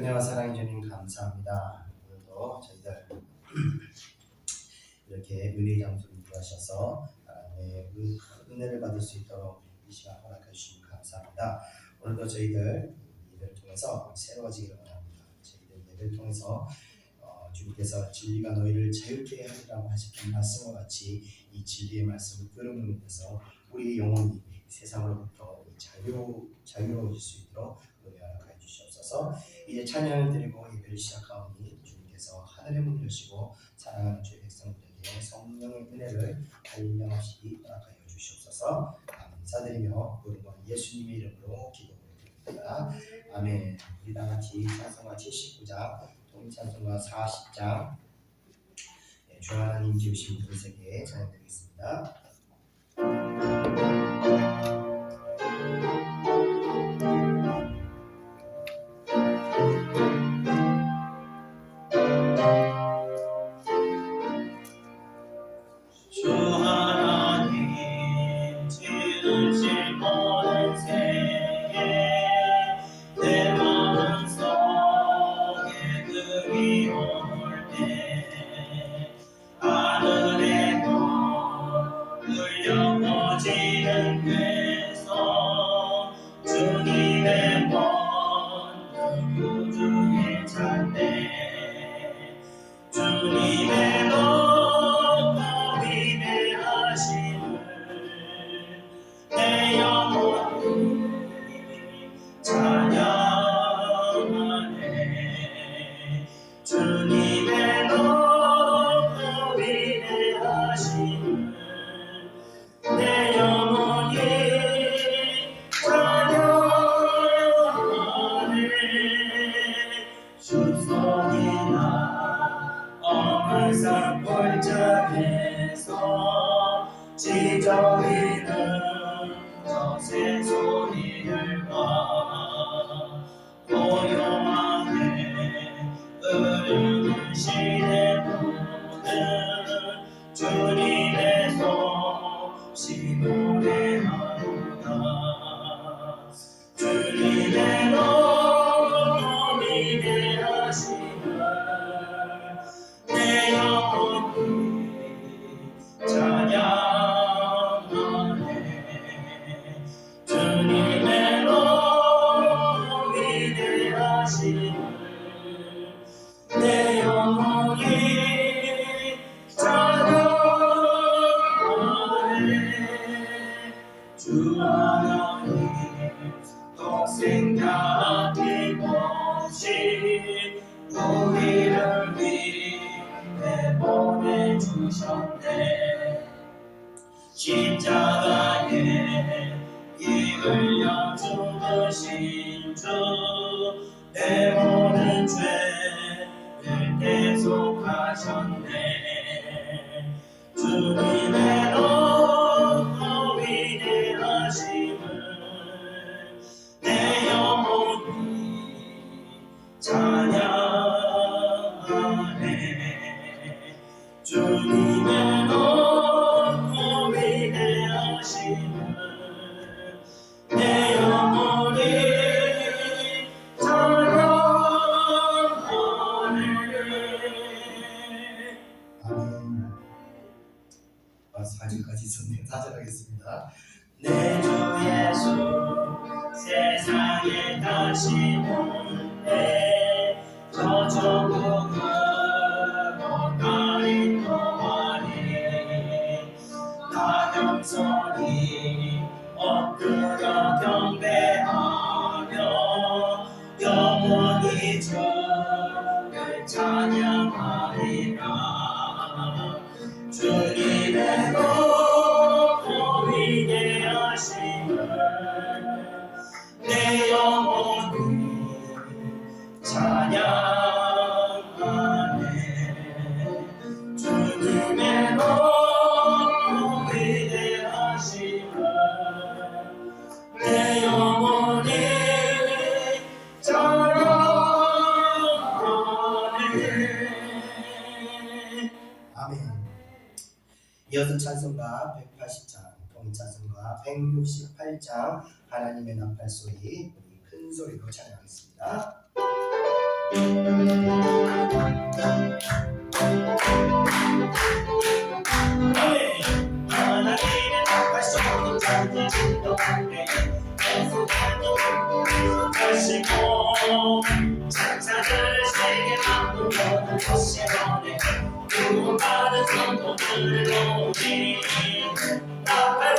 은혜와 사랑의 주님 감사합니다. 오늘도 저희들 이렇게 은혜의 장소를 이루하셔서 하나님의 은혜를 받을 수 있도록 이 시간 허락해 주시니 감사합니다. 오늘도 저희들 예배를 통해서 새로워지기를 원합니다. 저희들 예배를 통해서 주님께서 진리가 너희를 자유케 하리라고 하셨던 말씀과 같이 이 진리의 말씀을 들음으로 인해서 우리 영혼이 세상으로부터 자유로워질 수 있도록 은혜 허락해 주시옵소서. 이제 찬양을 드리고 예배를 시작하오니 주님께서 하늘의 문을 여시고 사랑하는 주의 백성들에게 성령의 은혜를 한량없이 허락하여 주시옵소서. 감사드리며 부른 건 예수님의 이름으로 기도드립니다. 아멘. 우리 다 같이 찬송가 79장, 통일찬송가 40장, 주 하나님 지으신 그 세계에 찬양드리겠습니다. 지저귀는 저새 소리들과 고요하게 흐르는 시내물은 주님의 솜씨 노래하노라. 주님의 너무 위대하심을 내 영혼이 찬양하네. 주님의 너무 위대하심을 내 영혼이 찬양하네. 주 하나님 독생자 아낌없이 우리를 위해 보내주셨네. 십자가에 피 흘려 죽으신 주 내 모든 죄를 대속하셨네. 주님의 너무 위대하심을 내 영혼이 찬양하네. 주님의 너무 위대하심을 내 영혼이 찬양하네. 아멘. 4절까지 있었네요. 4절 하겠습니다. 내 주 예수 세상에 다시 올때 저 천국으로 가린 동안에 나경선이 엎드려 경배하며 영원히 주를 찬양하리라. 주님의 너무 위대하심을 내 영혼이 찬양하네. 주님의 너무 위대하심을 내 영혼이 찬양하네. 아멘. 이어서 찬송가 180장, 통일찬송가 168장, 하나님의 나팔 소리, 큰 소리로 찬양하겠습니다. 하나님의 말씀으로 찾으신 동안에 하시고 찬찬을 세게 만들어는 것이오네 구원받은 성도들을 모으니 나팔을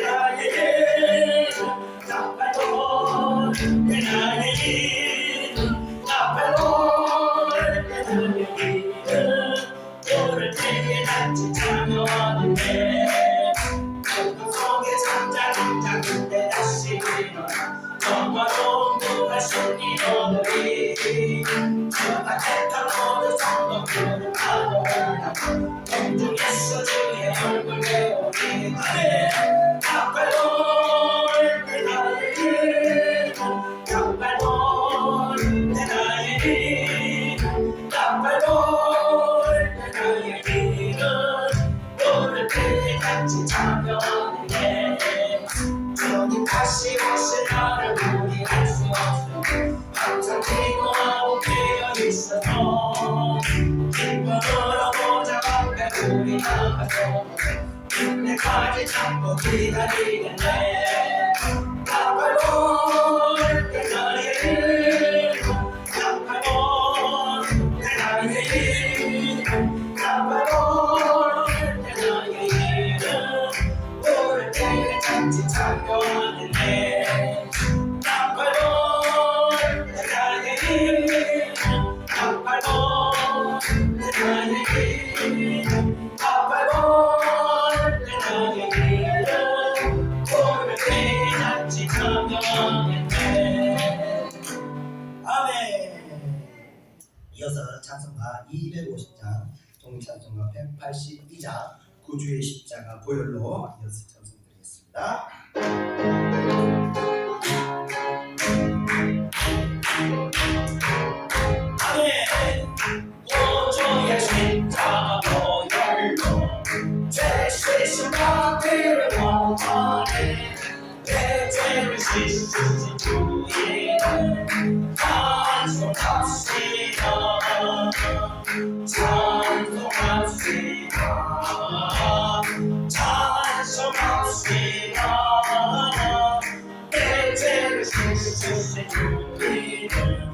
나에게 나팔을 나에게 나팔을 나에게 너를 되게 단지 참여하는데 그 속에 잠자 그때 다시 일어나 정화로운 그가 신이 너들이 그가 택한 모든 성도들을 아노하고 공중에서 주의 얼굴 배우니 나팔을 내 나에게 나팔을 내 나에게 나팔을 내 나에게 너를 되게 같이 참여하는데 주님 다시 오실 나를 우리할 수 없어 항상 기도하고 깨어 있어서 기쁨으로 보좌 앞에 우리 나가서 그때까지 참고 기다리겠네 나팔을 내 나에게 나팔을 내 나에게 나팔을 내 나에게 너를 되게 같이 참여하는데 나팔을 내 나에게 나팔을 내 나에게 나팔을 내 나에게 너를 되게 같이 참여하는데 아멘. 이어서 찬송가 250장, 동찬송가 182장, 구주의 십자가 보혈로 이어서 찬송드리겠습니다. 아멘. 구주의 십자가 보혈로 죄 씻은 나를 원하네 내 죄를 씻으신 주의는 찬송합시다 찬송합시다 내 죄를 씻으신 주의는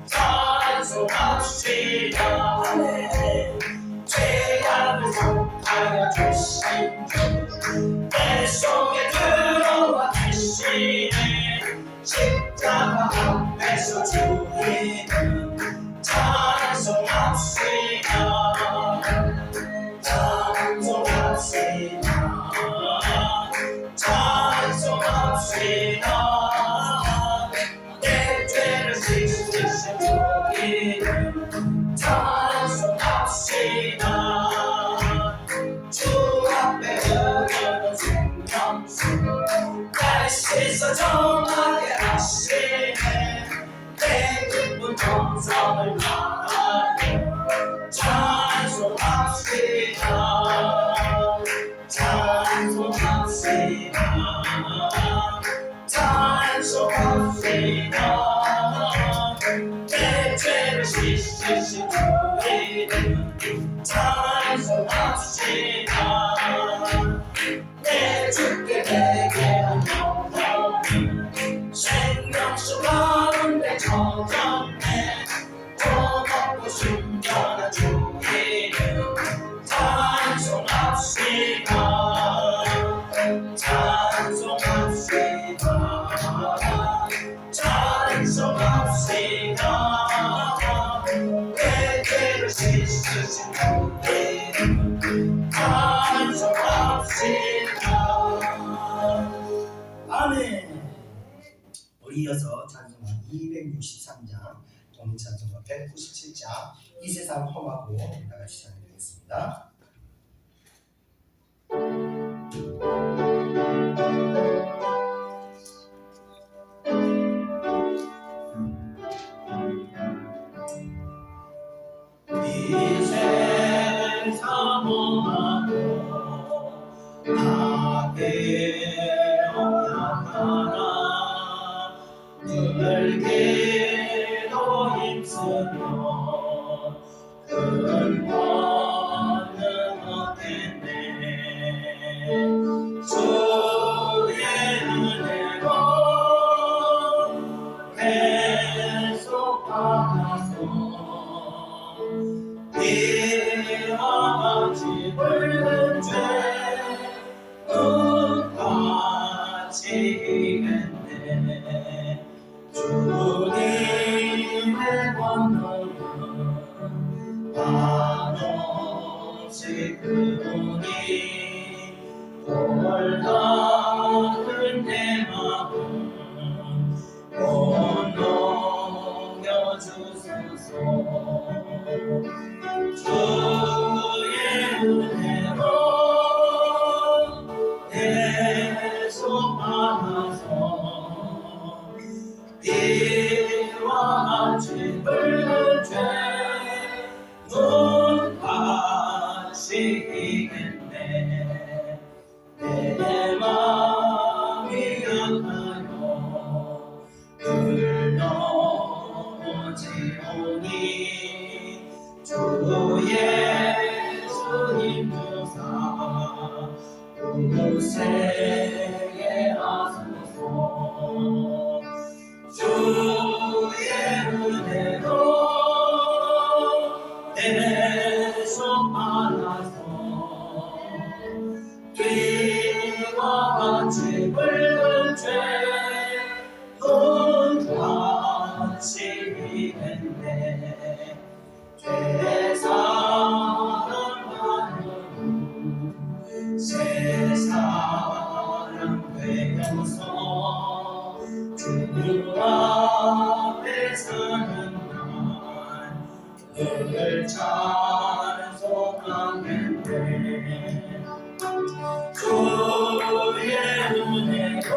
찬송합시다 죄악을 속하여 주신 주 내 속에 들어와 계시네 십자가 앞에서 주의는 찬송합시다 찬송합시다 찬송합시다 내 죄를 씻으신 주의는 찬송합시다 주 앞에 흐르는 생명수 날 씻어 정하게 하시네 내 기쁜 정성을 다하여 찬송합시다 찬송합시다 찬송합시다 내 죄를 씻으신 주의는 찬송합시다 내 주께 회개한 영혼은 생명수 가운데 젖었네 고맙고 순전한 주의는 찬송합시다 찬송합시다 찬송합시다 내 죄를 씻으신 주의는 찬송합시다 아멘. 우리 이어서 찬송가 263장, 동찬송가 197장, 이 세상 험하고 다 같이 찬양드리겠습니다. 이 세상 험하고 다 괴로워하나 늘 기도하며 근원은 얻겠네. 주의 은혜로 계속하소. 이와 같이 붉은 죄 눈같이겠네. 주님의 권능은 한없이 크니 돌아든 내 마음 못 넘겨주소서. 주의 은혜로 계속하소. 이와 같이 붉은 죄 눈같이겠네. 내 마음이 약하여 불러지오니 주 예수님 주사 구세게 하소서. 주의 은혜로 계속하소. 뒤와 같이 붉은 죄 눈같이겠네. 죄사랑하는 세사랑 되어서 주 앞에 사는 날 늘 찬송하겠네. 주의 은혜로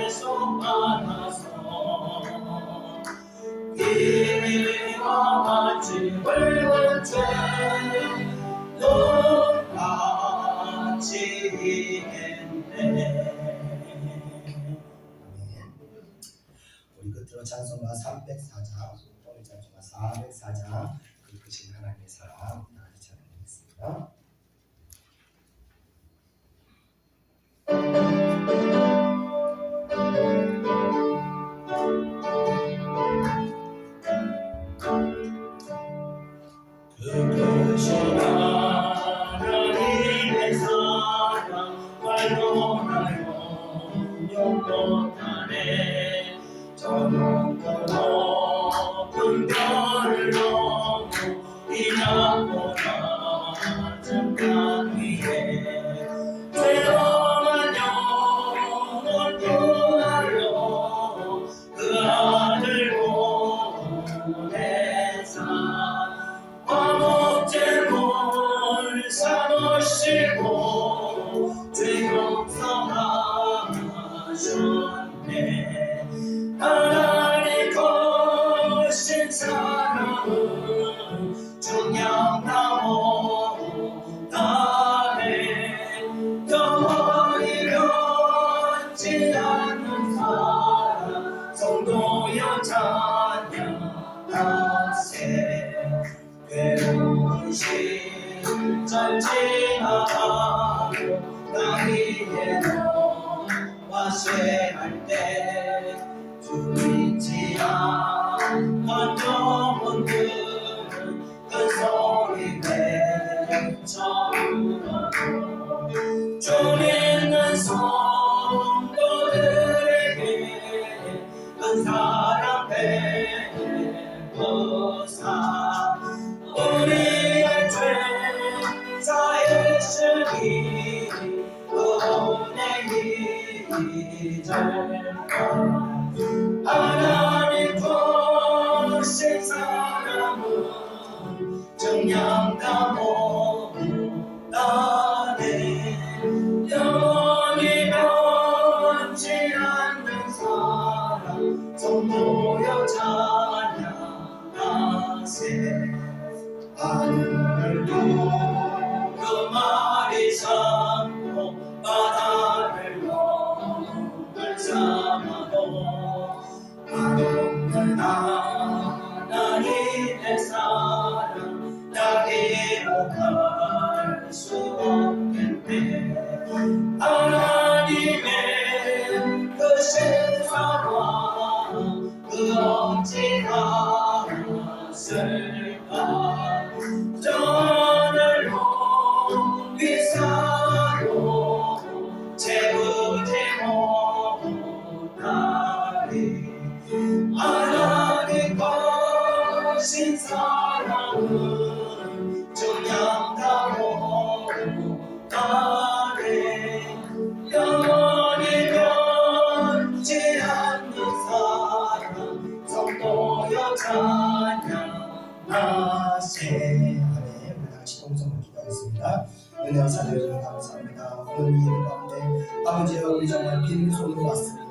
계속하소. 이와 같이 붉은 죄 눈같이겠네. 우리 끝으로 찬송가 304장, 오늘 찬송가 404장, 그 크신 하나님의 사랑 다시 찬양하겠습니다. 그 크신 하나님의 사랑 말로나요 영원하네. 저 높고 높은 별을 넘어 이 낮보다 낮은 강 위에 죄악한 영혼 구하려 그 아들 보내사 화목제물 삼으시고 죄 용서하셨네. 하나님 거신 사랑은 중량나무다네. 영원히 변치 않는 사랑 성도여 찬양하세. 괴로운 시절 지나가고 나 위에는 와쇠할 때 주 잊지 않던 영혼들은 큰 소리 외쳐 울어도 주 믿는 성도들에게 큰 사랑 베푸사 우리의 죄 사해주니 은혜 잊을까. 하나님 거신 사랑은 정량다모다네. 영원히 변치 않는 사랑 성도여 찬양하세. 하늘도 그 말이 삼고 바다를 넘을 삼아도 한없는 갔을까 저늘 높이 사도 재우지 못하리 하나님 거신 사랑은 정량다고 가네 영원히 변치 않는 사랑 성도여 찬양하세. 아멘. 우리 같이 동성으로 기도하겠습니다. 은혜와 사랑을 주님 감사합니다. 오늘 이 예배 가운데 아버지여 우리 정말 빈손으로 왔습니다.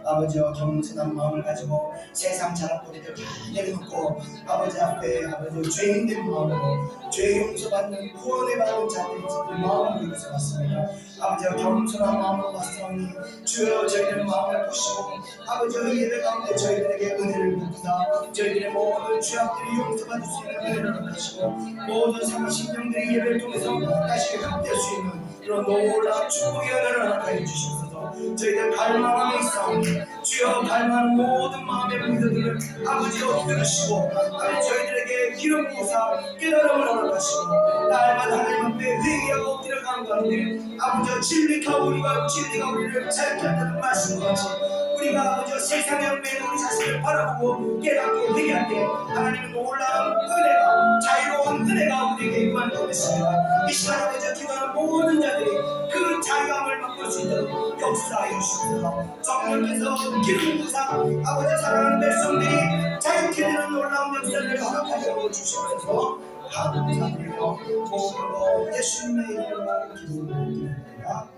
아버지여 겸손한 마음을 가지고 세상 자랑거리들 다 내려놓고 아버지 앞에 아버지 죄인된 마음으로 죄 용서받는 구원을 받는 자들이 그 마음으로 이곳에 왔습니다. 아버지여 겸손한 마음으로 왔사오니 주여 저희들 마음을 보시고 아버지여 이 예배 가운데 저희들에게 은혜를 베푸사 저희들의 모든 죄악들이 용서받을 수 있는 은혜를 베푸시고 모든 상하신 영들의 예배를 통해서 다시 회복될 수 있는 그런 놀라운 축복의 은혜를 허락하여 주시옵소서. 저희들 갈망하며 있사오니 주여 갈망하는 모든 마음의 문제들을 아버지여 들으시고 아버지 저희들에게 기름 부으사 깨달음을 허락하시고 날마다 하나님 앞에 회개하고 엎드려가는 가운데 아버지여 진리가 우리를 자유케 한다는 말씀과 같이 우리가 아버지여 세상의 얽매인 우리 자신을 바라보고 깨닫고 회개할 때 하나님의 놀라운 은혜가 자유로운 은혜가 우리에게 임하는 것입니다. 이 시간 아버지여 기도하는 모든 자들이 그 자유함을 맛볼 수 있도록 역사하여 주시옵소서. 성령께서 기름 부으사 아버지 사랑하는 백성들이 자유케 되는 놀라운 역사를 허락하여 주시옵소서. 감사드리며 몸으로 예수님의 이름으로 기도드립니다.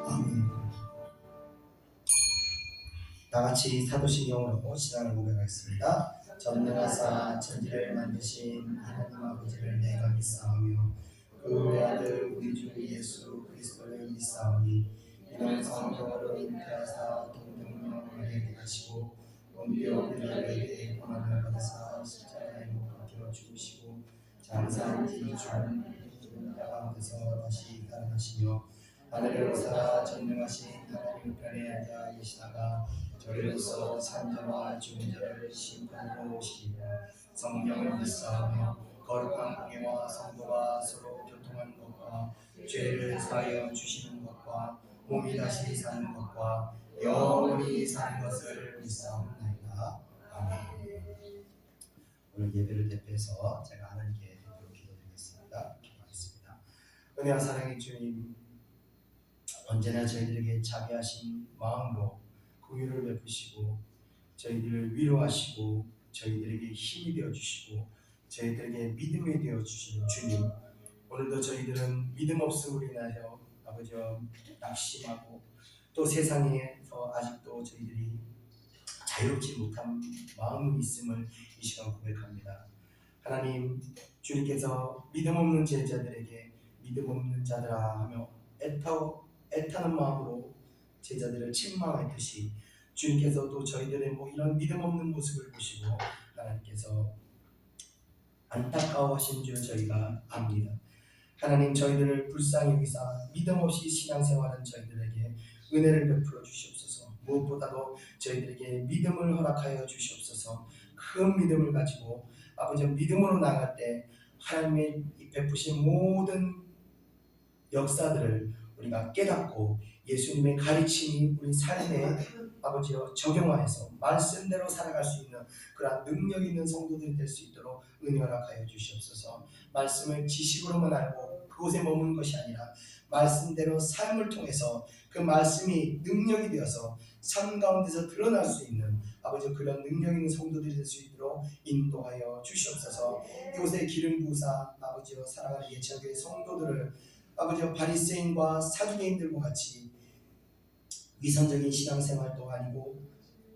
아멘. 다같이 사도신경으로 신앙을 고백하겠습니다. 전능하사 천지를 만드신 하나님 아버지를 내가 믿사오며 그 외아들 우리 주 예수 그리스도를 믿사오니 이는 성령으로 잉태하사 동정녀를 되게 하시고 본디오 빌라도에게 고난을 받으사 십자가에 못 박혀 죽으시고 장사한 뒤 죽은 가운데서 다시 살아나시며 하늘에 오사 전능하신 하나님 편에 앉아 계시다가 저희로서 산자와 죽은 자를 심판하러 오시리라. 성령을 믿사오며 거룩한 공예와 성도가 서로 교통하는 것과 죄를 사하여 주시는 것과 몸이 다시 사는 것과 영원히 사는 것을 믿사옵나이다. 아멘. 오늘 예배를 대표해서 제가 하나님께 기도드리겠습니다. 기도하겠습니다. 은혜와 사랑의 주님, 언제나 저희들에게 자비하신 마음으로 긍휼을 베푸시고 저희들을 위로하시고 저희들에게 힘이 되어주시고 저희들에게 믿음이 되어주시는 주님, 오늘도 저희들은 믿음 없음으로 인하여 아버지여 낙심하고 또 세상에서 아직도 저희들이 자유롭지 못한 마음이 있음을 이 시간 고백합니다. 하나님, 주님께서 믿음 없는 제자들에게 믿음 없는 자들아 하며 애타는 마음으로 제자들을 책망했듯이 주님께서도 저희들의 이런 믿음 없는 모습을 보시고 하나님께서 안타까워하신 줄 저희가 압니다. 하나님, 저희들을 불쌍히 여기사 믿음 없이 신앙생활한 저희들에게 은혜를 베풀어 주시옵소서. 무엇보다도 저희들에게 믿음을 허락하여 주시옵소서. 큰 믿음을 가지고 아버지 믿음으로 나갈 때 하나님의 베푸신 모든 역사들을 우리가 깨닫고 예수님의 가르침이 우리 삶에 아버지여 적용하여서 말씀대로 살아갈 수 있는 그러한 능력 있는 성도들이 될 수 있도록 은혜 허락하여 주시옵소서. 말씀을 지식으로만 알고 그곳에 머무는 것이 아니라 말씀대로 삶을 통해서 그 말씀이 능력이 되어서 삶 가운데서 드러날 수 있는 아버지 그런 능력 있는 성도들이 될 수 있도록 인도하여 주시옵소서. 이곳에 기름 부으사 아버지여 사랑하는 예천교회 성도들을 아버지여 바리새인과 사두개인들과 같이 위선적인 신앙생활도 아니고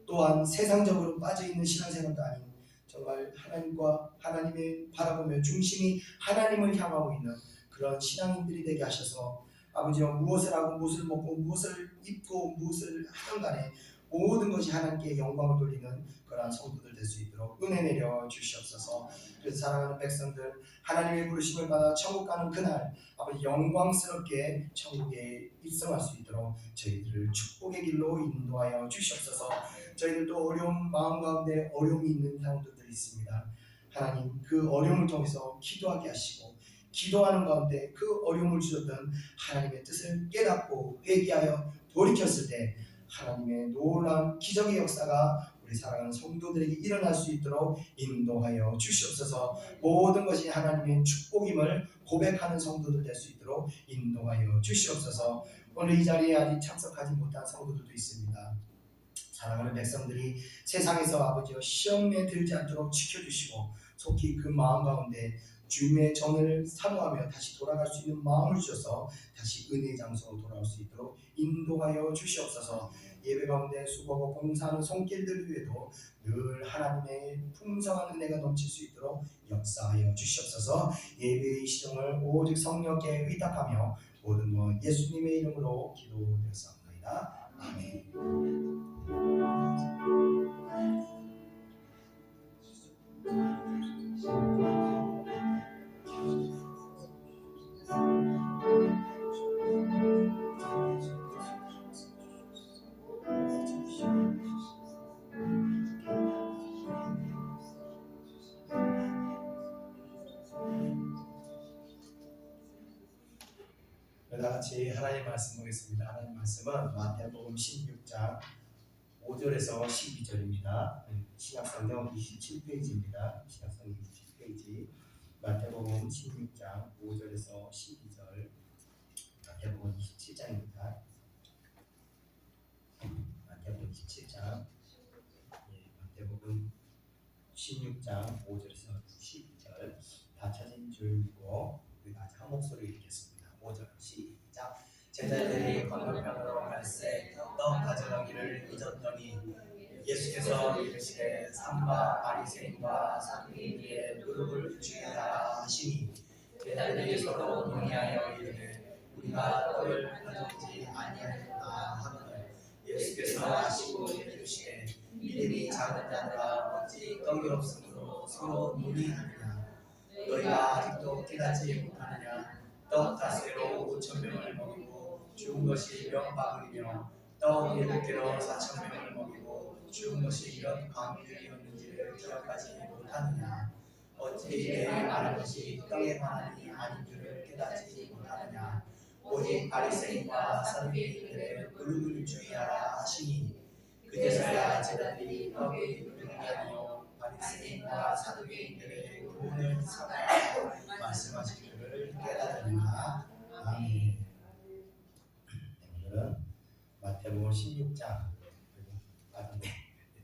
또한 세상적으로 빠져있는 신앙생활도 아닌 정말 하나님과 하나님을 바라보며 중심이 하나님을 향하고 있는 그런 신앙인들이 되게 하셔서 아버지여 무엇을 하고 무엇을 먹고 무엇을 입고 무엇을 하든 간에 모든 것이 하나님께 영광을 돌리는 그러한 성도들 될 수 있도록 은혜 내려 주시옵소서. 그래서 사랑하는 백성들, 하나님의 부르심을 받아 천국 가는 그날 아버지 영광스럽게 천국에 입성할 수 있도록 저희들을 축복의 길로 인도하여 주시옵소서. 저희들도 어려운 마음 가운데 어려움이 있는 상황들이 있습니다. 하나님 그 어려움을 통해서 기도하게 하시고 기도하는 가운데 그 어려움을 주셨던 하나님의 뜻을 깨닫고 회개하여 돌이켰을 때 하나님의 놀라운 기적의 역사가 우리 사랑하는 성도들에게 일어날 수 있도록 인도하여 주시옵소서. 모든 것이 하나님의 축복임을 고백하는 성도들 될 수 있도록 인도하여 주시옵소서. 오늘 이 자리에 아직 참석하지 못한 성도들도 있습니다. 사랑하는 백성들이 세상에서 아버지여 시험에 들지 않도록 지켜주시고 속히 그 마음 가운데 주님의 정을 사모하며 다시 돌아갈 수 있는 마음을 주셔서 다시 은혜의 장소로 돌아올 수 있도록 인도하여 주시옵소서. 예배 가운데 수고하고 봉사하는 손길들 위에도 늘 하나님의 풍성한 은혜가 넘칠 수 있도록 역사하여 주시옵소서. 예배의 시정을 오직 성령께 의탁하며 모든 것 예수님의 이름으로 기도드렸사옵나이다. 아멘. 다 같이 하나님 말씀 보겠습니다. 하나님 말씀은 마태복음 16장 5절에서 12절입니다. 신약성경 27페이지입니다. 신약성경 27페이지 마태복음 16장 5절에서 12절 마태복음 27장입니다. 마태복음 27장 마태복음 16장 5절에서 12절 다 찾은 줄이고 우리 같이 한 목소리 읽겠습니다. 5절 시작. 제자들이 건너편으로 갈새 떡 가져가기를 잊었더니 예수께서 이르시되 삼가 바리새인과 사두개인의 무릎을 꿇으라 하시니 제자들이 서로 논의하여 이르되 우리가 떡을 가져오지 아니하였다 하거늘 예수께서 하시고 이르시되 믿음이 작은 자들아 어찌 떡이 없으므로 서로 논의하느냐 너희가 아직도 깨닫지 못하느냐 떡 5개로 5,000명을 먹이고 죽은 것이 몇 바구니며 떡 7개로 4,000명을 먹이고 죽은 것이 몇 바구니였는지를 기억하지 못하느냐 어찌 내가 말한 것이 떡에 관한이 아닌 줄을 깨닫지 못하느냐 오직 바리새인과 사두개인들의 무릎을 주의하라 하시니 그제서야 제자들이 떡의 무릎이 아니요 바리새인과 사두개인들의 교훈을 삼아 말씀하신 줄을 깨달으리라. 아멘. 오늘은 마태복음 16장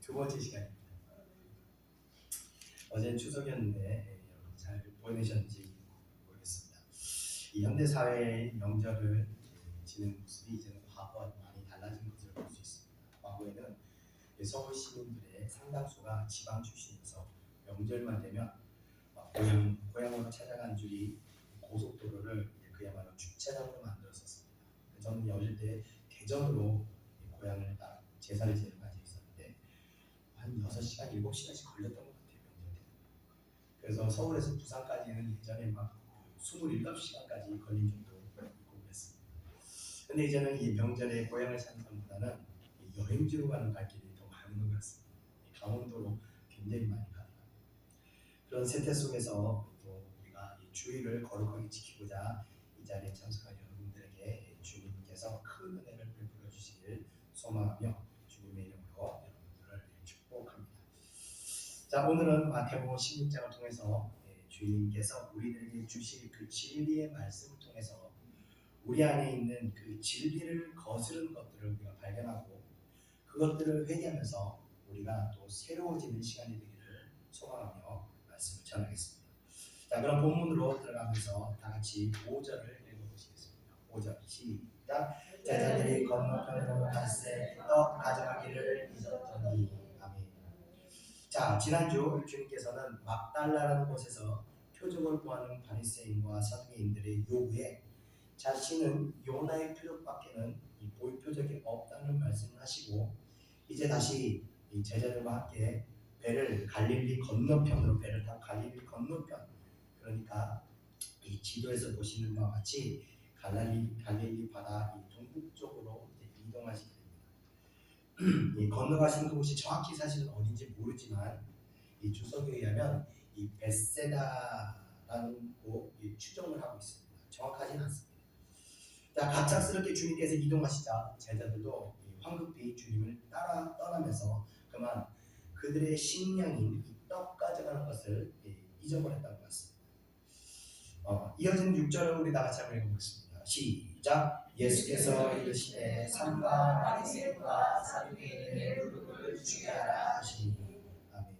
두 번째 시간입니다. 어제 추석이었는데 여러분 잘 보내셨는지 모르겠습니다. 이 현대 사회의 명절을 지내는 모습이 이제는 과거와 많이 달라진 것을 볼 수 있습니다. 과거에는 서울 시민들의 상당수가 지방 출신이어서 명절만 되면 고향으로 찾아간 줄이 고속도로를 그야말로 주차장으로 만들었었습니다. 저는 어릴 때 대전으로 고향을 딱 제사를 지내러 가지고 있었는데 한 6시간, 7시간씩 걸렸던 것 같아요. 명절 때. 그래서 서울에서 부산까지는 예전에 막 27시간까지 걸린 정도로 있고 그랬습니다. 근데 이제는 이 명절에 고향을 찾는 것보다는 여행지로 가는 발길이 더 많은 것 같습니다. 강원도로 굉장히 많이 가더라고요. 그런 세태 속에서 또 우리가 이 주의를 거룩하게 지키고자 이 자리에 참석한 여러분들에게 주님께서 큰 은혜를 베풀어 주시길 소망하며 주님의 이름으로 여러분들을 축복합니다. 자, 오늘은 마태복음 16장을 통해서 주님께서 우리들에게 주실 그 진리의 말씀을 통해서 우리 안에 있는 그 진리를 거스르는 것들을 우리가 발견하고 그것들을 회개하면서 우리가 또 새로워지는 시간이 되기를 소망하며 말씀을 전하겠습니다. 자, 그럼 본문으로 들어가면서 다 같이 5절을 읽어보시겠습니다. 5절 시작. 제자들이 건너편으로 갈새 떡 가져가기를 잊었더니. 아멘. 자, 지난주 주님께서는 막달라라는 곳에서 표적을 구하는 바리새인과 사두개인들의 요구에 자신은 요나의 표적밖에는 이 보일 표적이 없다는 말씀을 하시고 이제 다시 이 제자들과 함께 배를 갈릴리 건너편으로 배를 타고 갈릴리 건너편, 그러니까 이 지도에서 보시는 바와 같이 갈릴리 바다 이 동북쪽으로 이제 이동하시게 됩니다. 이 건너가시는 그곳이 정확히 사실은 어딘지 모르지만 이 주석에 의하면 이 베세다라는 곳 추정을 하고 있습니다. 정확하지는 않습니다. 자, 갑작스럽게 주님께서 이동하시자 제자들도 이 황급히 주님을 따라 떠나면서 그만 그들의 식량인 이 떡 가져가는 것을 잊어버렸다고 했습니다. 이어지는 6절을 우리 다 같이 한번 읽어보겠습니다. 시작. 예수께서 이르시되 삼가 바리새인과 사두개인의 누룩을 주의하라 하시니. 아멘.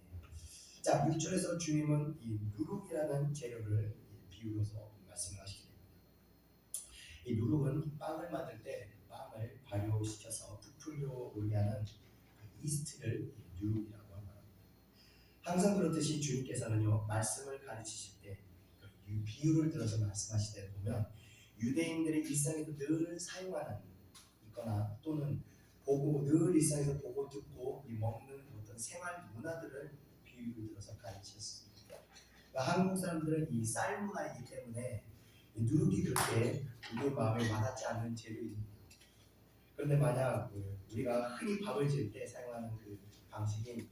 자, 6절에서 주님은 이 누룩이라는 재료를 비유로서 말씀을 하시게 됩니다. 이 누룩은 빵을 만들 때 빵을 발효시켜서 부풀려 오르게 하는 이스트를 누룩이라고 합니다. 항상 그렇듯이 주님께서는요 말씀을 가르치실 때 비유를 들어서 말씀하실 때 보면 유대인들의 일상에도 늘 사용하는 있거나 또는 보고 늘 일상에서 보고 듣고 먹는 어떤 생활 문화들을 비유를 들어서 가르치셨습니다. 그러니까 한국 사람들은 이 쌀 문화이기 때문에 누룩이 그렇게 우리 마음에 와닿지 않는 재료입니다. 그런데 만약 우리가 흔히 밥을 지을 때 사용하는 그 방식인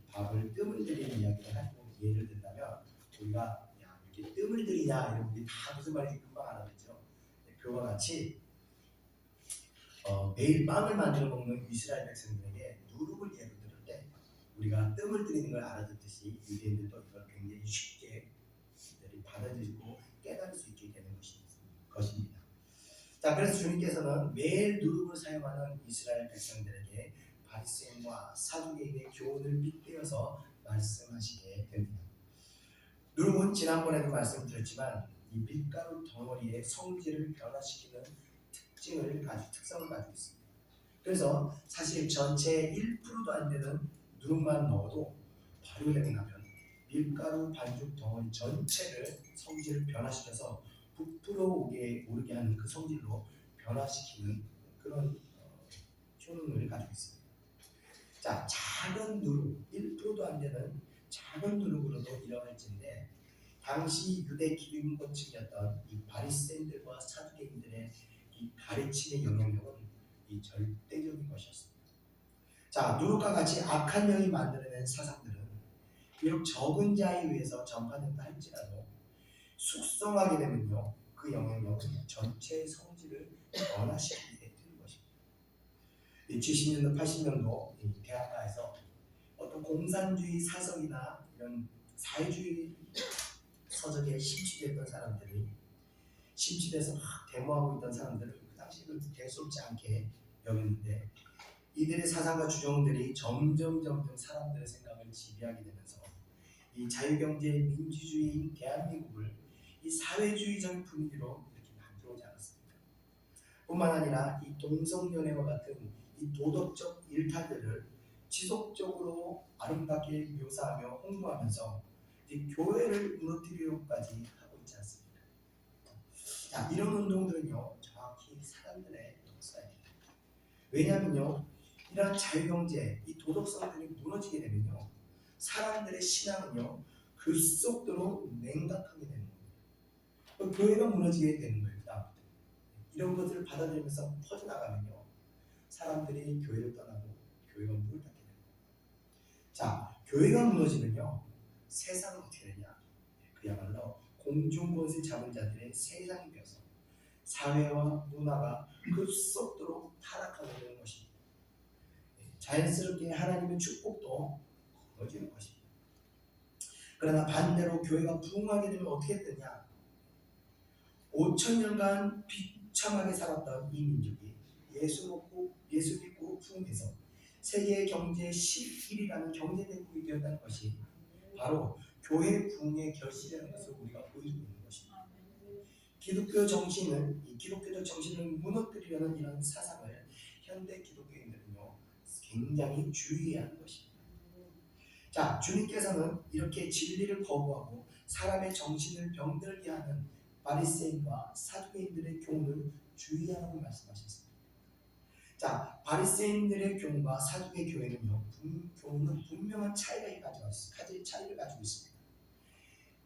밥을 뜸을 들이는 이야기를 하고 예를 든다면 우리가 야 이렇게 뜸을 들이냐 이런 우리 다 무슨 말인지 금방 알아듣죠. 그와 같이 매일 빵을 만들어 먹는 이스라엘 백성들에게 누룩을 예로 들을 때 우리가 뜸을 들이는 걸 알아듣듯이 유대인들도 이걸 굉장히 쉽게 받아들이고 깨달을 수 있게 되는 것입니다. 자, 그래서 주님께서는 매일 누룩을 사용하는 이스라엘 백성들에게 바리새인과 사두개인의 교훈을 빗대어서 말씀하시게 됩니다. 누룩은 지난번에도 말씀드렸지만 이 밀가루 덩어리의 성질을 변화시키는 특성을 가지고 있습니다. 그래서 사실 전체 1%도 안 되는 누룩만 넣어도 발효되고 나면 밀가루 반죽 덩어리 전체를 성질을 변화시켜서 부풀어 오르게 하는 그 성질로 변화시키는 그런 효능을 가지고 있습니다. 자, 작은 누룩, 1%도 안 되는 작은 누룩으로도 일어날진데 당시 유대 기득권층이었던 이 바리새인들과 사두개인들의 이 가르침의 영향력은 이 절대적인 것이었습니다. 자, 누룩과 같이 악한 영이 만들어낸 사상들은 비록 적은 자에 의해서 전파된다 할지라도 숙성하게 되면요 그 영향력은 전체 성질을 변화시키게 되는 것입니다. 70년도 80년도 대학가에서 어떤 공산주의 사석이나 이런 사회주의 서적에 심취됐던 사람들이 심취돼서 막 데모하고 있던 사람들을 그 당시에는 대수롭지 않게 여겼는데 이들의 사상과 주장들이 점점 사람들의 생각을 지배하게 되면서 이 자유경제 민주주의인 대한민국을 이 사회주의적인 분위기로 이렇게 만들어오지 않았습니까? 뿐만 아니라 이 동성연애와 같은 이 도덕적 일탈들을 지속적으로 아름답게 묘사하며 홍보하면서 이 교회를 무너뜨리려고까지 하고 있지 않습니까? 자, 이런 운동들은요 정확히 사람들의 역사입니다. 왜냐하면요 이런 자유경제, 이 도덕성들이 무너지게 되면요 사람들의 신앙은요 급속도로 냉각하게 되는 겁니다. 교회가 무너지게 되는 거예요. 그다음부터 이런 것들을 받아들이면서 퍼져나가면요 사람들이 교회를 떠나고 교회가 문을 닫게 됩니다. 자, 교회가 무너지면요 세상은 어떻게 되냐? 그야말로 공중권세 잡은 자들의 세상이 되어서 사회와 문화가 급속도로 타락하게 되는 것입니다. 자연스럽게 하나님의 축복도 무너지는 것입니다. 그러나 반대로 교회가 부흥하게 되면 어떻게 되냐? 5,000년간 비참하게 살았던 이 민족이 예수 믿고 부흥해서 세계 경제 11위라는 경제 대국이 되었다는 것이 바로 교회 부흥의 결실이라는 것을 우리가 보여주고 있는 것입니다. 기독교적 정신을 무너뜨리려는 이런 사상을 현대 기독교인들은요 굉장히 주의해야 하는 것입니다. 자, 주님께서는 이렇게 진리를 거부하고 사람의 정신을 병들게 하는 바리새인과 사두개인들의 교훈을 주의하라고 말씀하셨습니다. 자, 바리새인들의 교훈과 사두개 교회는요, 교훈은 분명한 차이를 가지고 있습니다.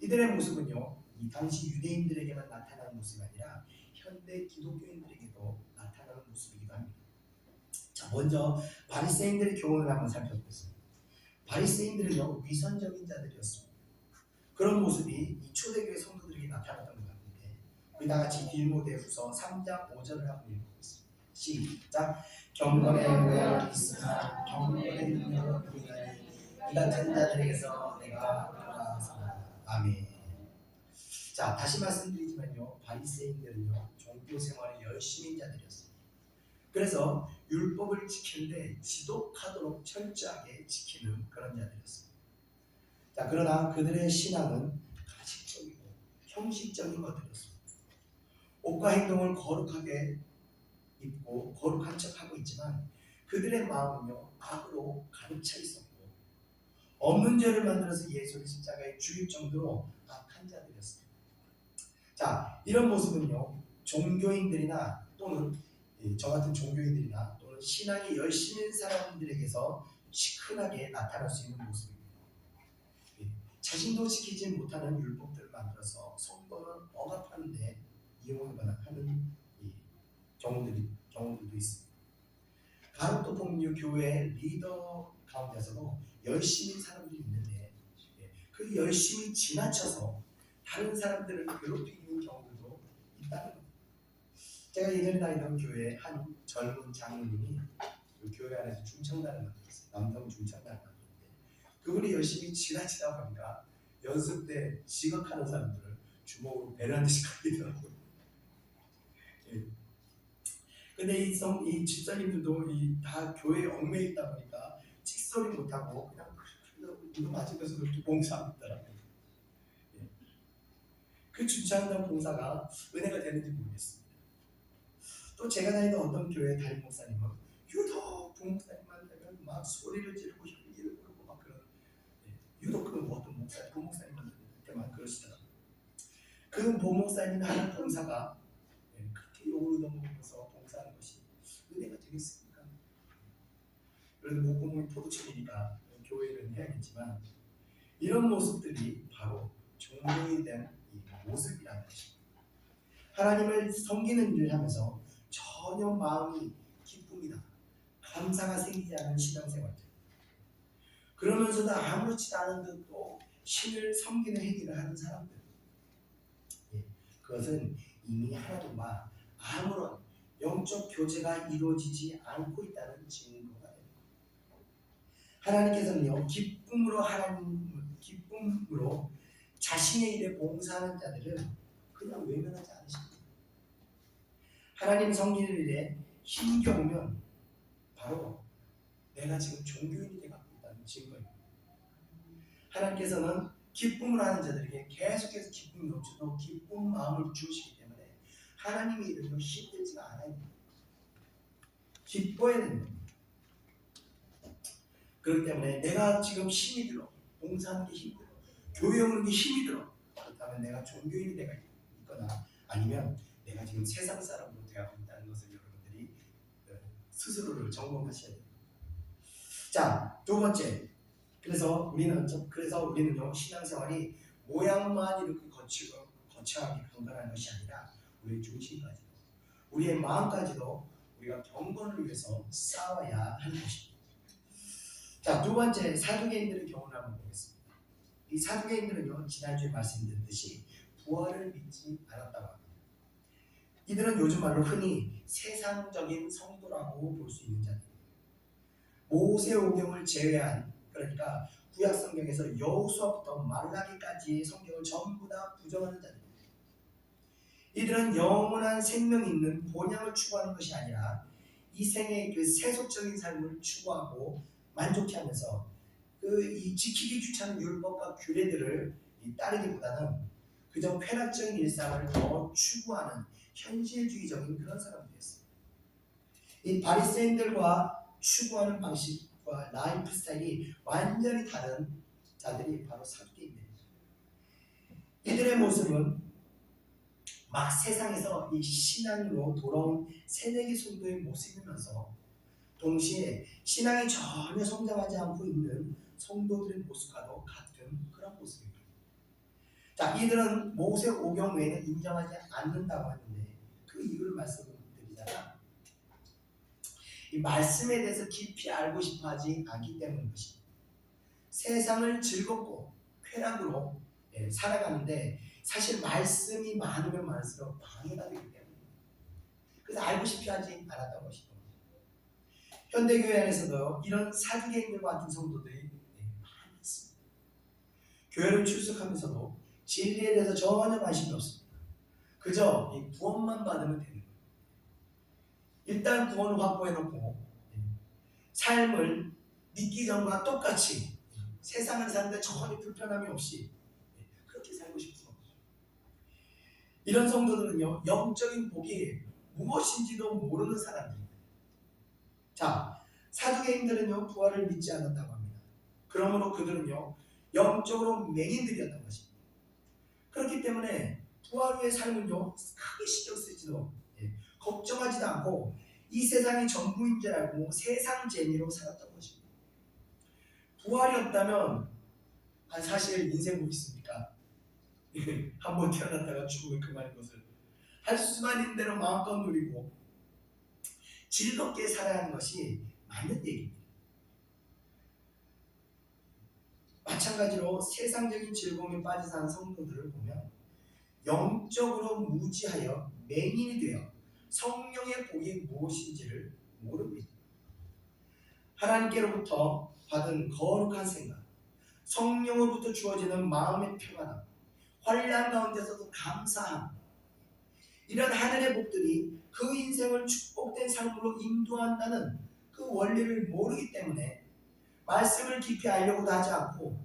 이들의 모습은요, 이 당시 유대인들에게만 나타나는 모습이 아니라 현대 기독교인들에게도 나타나는 모습이기도 합니다. 자, 먼저 바리새인들의 교훈을 한번 살펴보겠습니다. 바리새인들은요, 위선적인 자들이었습니다. 그런 모습이 이 초대교회 성도들에게 나타났던 것 같은데, 우리 다 같이 디모데후서 3장 5절을 한번 읽어보겠습니다. 시작. 경건의 모양이 있으나 경건의 능력은 부인하니 이 같은 자들에게서 내가 떠나서 아멘. 자, 다시 말씀드리지만요, 바리새인들은요, 종교 생활에 열심인 자들이었습니다. 그래서 율법을 지키는데 지독하도록 철저하게 지키는 그런 자들이었습니다. 자, 그러나 그들의 신앙은 가식적이고 형식적인 것들이었습니다. 옷과 행동을 거룩하게 입고 거룩한 척하고 있지만 그들의 마음은요, 악으로 가득 차 있었고 없는 죄를 만들어서 예수를 십자가에 죽일 정도로 악한 자들이었습니다. 자, 이런 모습은요, 종교인들이나 또는 저 같은 종교인들이나 또는 신앙이 열심인 사람들에게서 시큰하게 나타날 수 있는 모습입니다. 자신도 지키지 못하는 율법들을 만들어서 성도를 억압하는 데 이용하거나 하는 경우들도 있습니다. 간혹 또 보면 교회 리더 가운데서도 열심인 사람들이 있는데 그 열심히 지나쳐서 다른 사람들을 괴롭히는 경우도 있다는 겁니다. 제가 예전에 다니던 교회에 한 젊은 장로님이 그 교회 안에서 중창단을 만들었어요. 남성 중창단을 만들었는데 그분이 열심히 지나치다 보니까 연습 때 지각하는 사람들을 주먹으로 베란듯이 갈리더라고요. 근데 이 집사님들도 다 교회에 얽매여 있다 보니까 찍소리 못하고 그냥 이거 맞으면서 그렇게 봉사하고 있더라고요. 그 중창단 봉사가 은혜가 되는지 모르겠습니다. 또 제가 다니던 어떤 교회 담임 목사님은 유독 부목사님만 되면 막 소리를 지르고 혈기를 부르고 막 그런, 유독 그 어떤 부목사님만 때만 그러시더라고요. 그 부목사님 하는 봉사가 그렇게 욕을 얻어먹으면서 봉사하는 것이 은혜가 되겠습니까? 그래도 목구멍이 포도청이니까 교회는 해야겠지만 이런 모습들이 바로 종교에 대한 이 모습이라는 것입니다. 하나님을 섬기는 일을 하면서 전혀 마음이 기쁨이나 감사가 생기지 않은 신앙생활들, 그러면서도 아무렇지도 않은 듯도 신을 섬기는 행위를 하는 사람들, 그것은 이미 하나님과 아무런 영적 교제가 이루어지지 않고 있다는 증거가 됩니다. 하나님께서는요, 기쁨으로 자신의 일에 봉사하는 자들을 그냥 외면하지 않으십니다. 하나님 섬기는 일에 힘겨우면 바로 내가 지금 종교인이 돼가고 있다는 증거입니다. 하나님께서는 기쁨을 하는 자들에게 계속해서 기쁨이 넘치도록 기쁜 마음을 주시기 때문에 하나님의 일을 힘들지가 않아요. 기뻐야 됩니다. 그렇기 때문에 내가 지금 힘이 들어, 봉사하는 게 힘들어, 교회 오는 게 힘이 들어, 그렇다면 내가 종교인이 되가 있거나 아니면 내가 지금 세상 사람으로 되어가고 있다는 것을 여러분들이 스스로를 점검하셔야 됩니다. 자, 두 번째, 그래서 우리는요, 신앙생활이 모양만 이렇게 거창하게 강건한 것이 아니라 우리의 중심까지도, 우리의 마음까지도 우리가 경건을 위해서 싸워야 하는 것입니다. 자, 두 번째, 사두개인들의 경우를 한번 보겠습니다. 이 사두개인들은요, 지난주에 말씀드렸듯이 부활을 믿지 않았다고 합니다. 이들은 요즘 말로 흔히 세상적인 성도라고 볼 수 있는 자들입니다. 모세오경을 제외한, 그러니까 구약 성경에서 여호수아부터 말라기까지의 성경을 전부 다 부정하는 자들입니다. 이들은 영원한 생명이 있는 본향을 추구하는 것이 아니라 이 생의 그 세속적인 삶을 추구하고 만족해하면서 이 지키기 귀찮은 율법과 규례들을 따르기보다는 그저 쾌락적인 일상을 더 추구하는 현실주의적인 그런 사람들이었습니다. 이 바리새인들과 추구하는 방식과 라이프 스타일이 완전히 다른 자들이 바로 사두개인들입니다. 이들의 모습은 막 세상에서 이 신앙으로 돌아온 새내기 성도의 모습이면서 동시에 신앙이 전혀 성장하지 않고 있는 성도들의 모습과도 같은 그런 모습입니다. 자, 이들은 모세 오경 외에는 인정하지 않는다고 하는데 그 이유를 말씀드리자면 이 말씀에 대해서 깊이 알고 싶어하지 않기 때문인 것입니다. 세상을 즐겁고 쾌락으로 살아가는데 사실 말씀이 많으면 많을수록 방해가 되기 때문입니다. 그래서 알고 싶어하지 않았던 것입니다. 현대교회 안에서도 이런 사두개인들과 같은 성도들이 많이 있습니다. 교회를 출석하면서도 진리에 대해서 전혀 관심이 없습니다. 그저 이 구원만 받으면 되는 거예요. 일단 구원을 확보해놓고 삶을 믿기 전과 똑같이 세상을 사는데 전혀 불편함이 없이 그렇게 살고 싶은 거죠. 이런 성도들은요, 영적인 복이 무엇인지도 모르는 사람들입니다. 자, 사두개인들은요 부활을 믿지 않았다고 합니다. 그러므로 그들은요 영적으로 맹인들이었던 것입니다. 그렇기 때문에 부활 후의 삶은요 크게 신경 쓰지도 걱정하지도 않고 이 세상이 전부인 줄 알고 세상 재미로 살았던 것입니다. 부활이 없다면 사실 인생 뭐 있습니까? 한번 태어났다가 죽으면 그만인 것을 할 수만 있는 대로 마음껏 누리고 즐겁게 살아야 하는 것이 맞는 얘기입니다. 마찬가지로 세상적인 즐거움에 빠져 사는 성도들을 보면 영적으로 무지하여 맹인이 되어 성령의 복이 무엇인지를 모릅니다. 하나님께로부터 받은 거룩한 생각, 성령으로부터 주어지는 마음의 평안함, 환난 가운데서도 감사함, 이런 하늘의 복들이 그 인생을 축복된 삶으로 인도한다는 그 원리를 모르기 때문에 말씀을 깊이 알려고도 하지 않고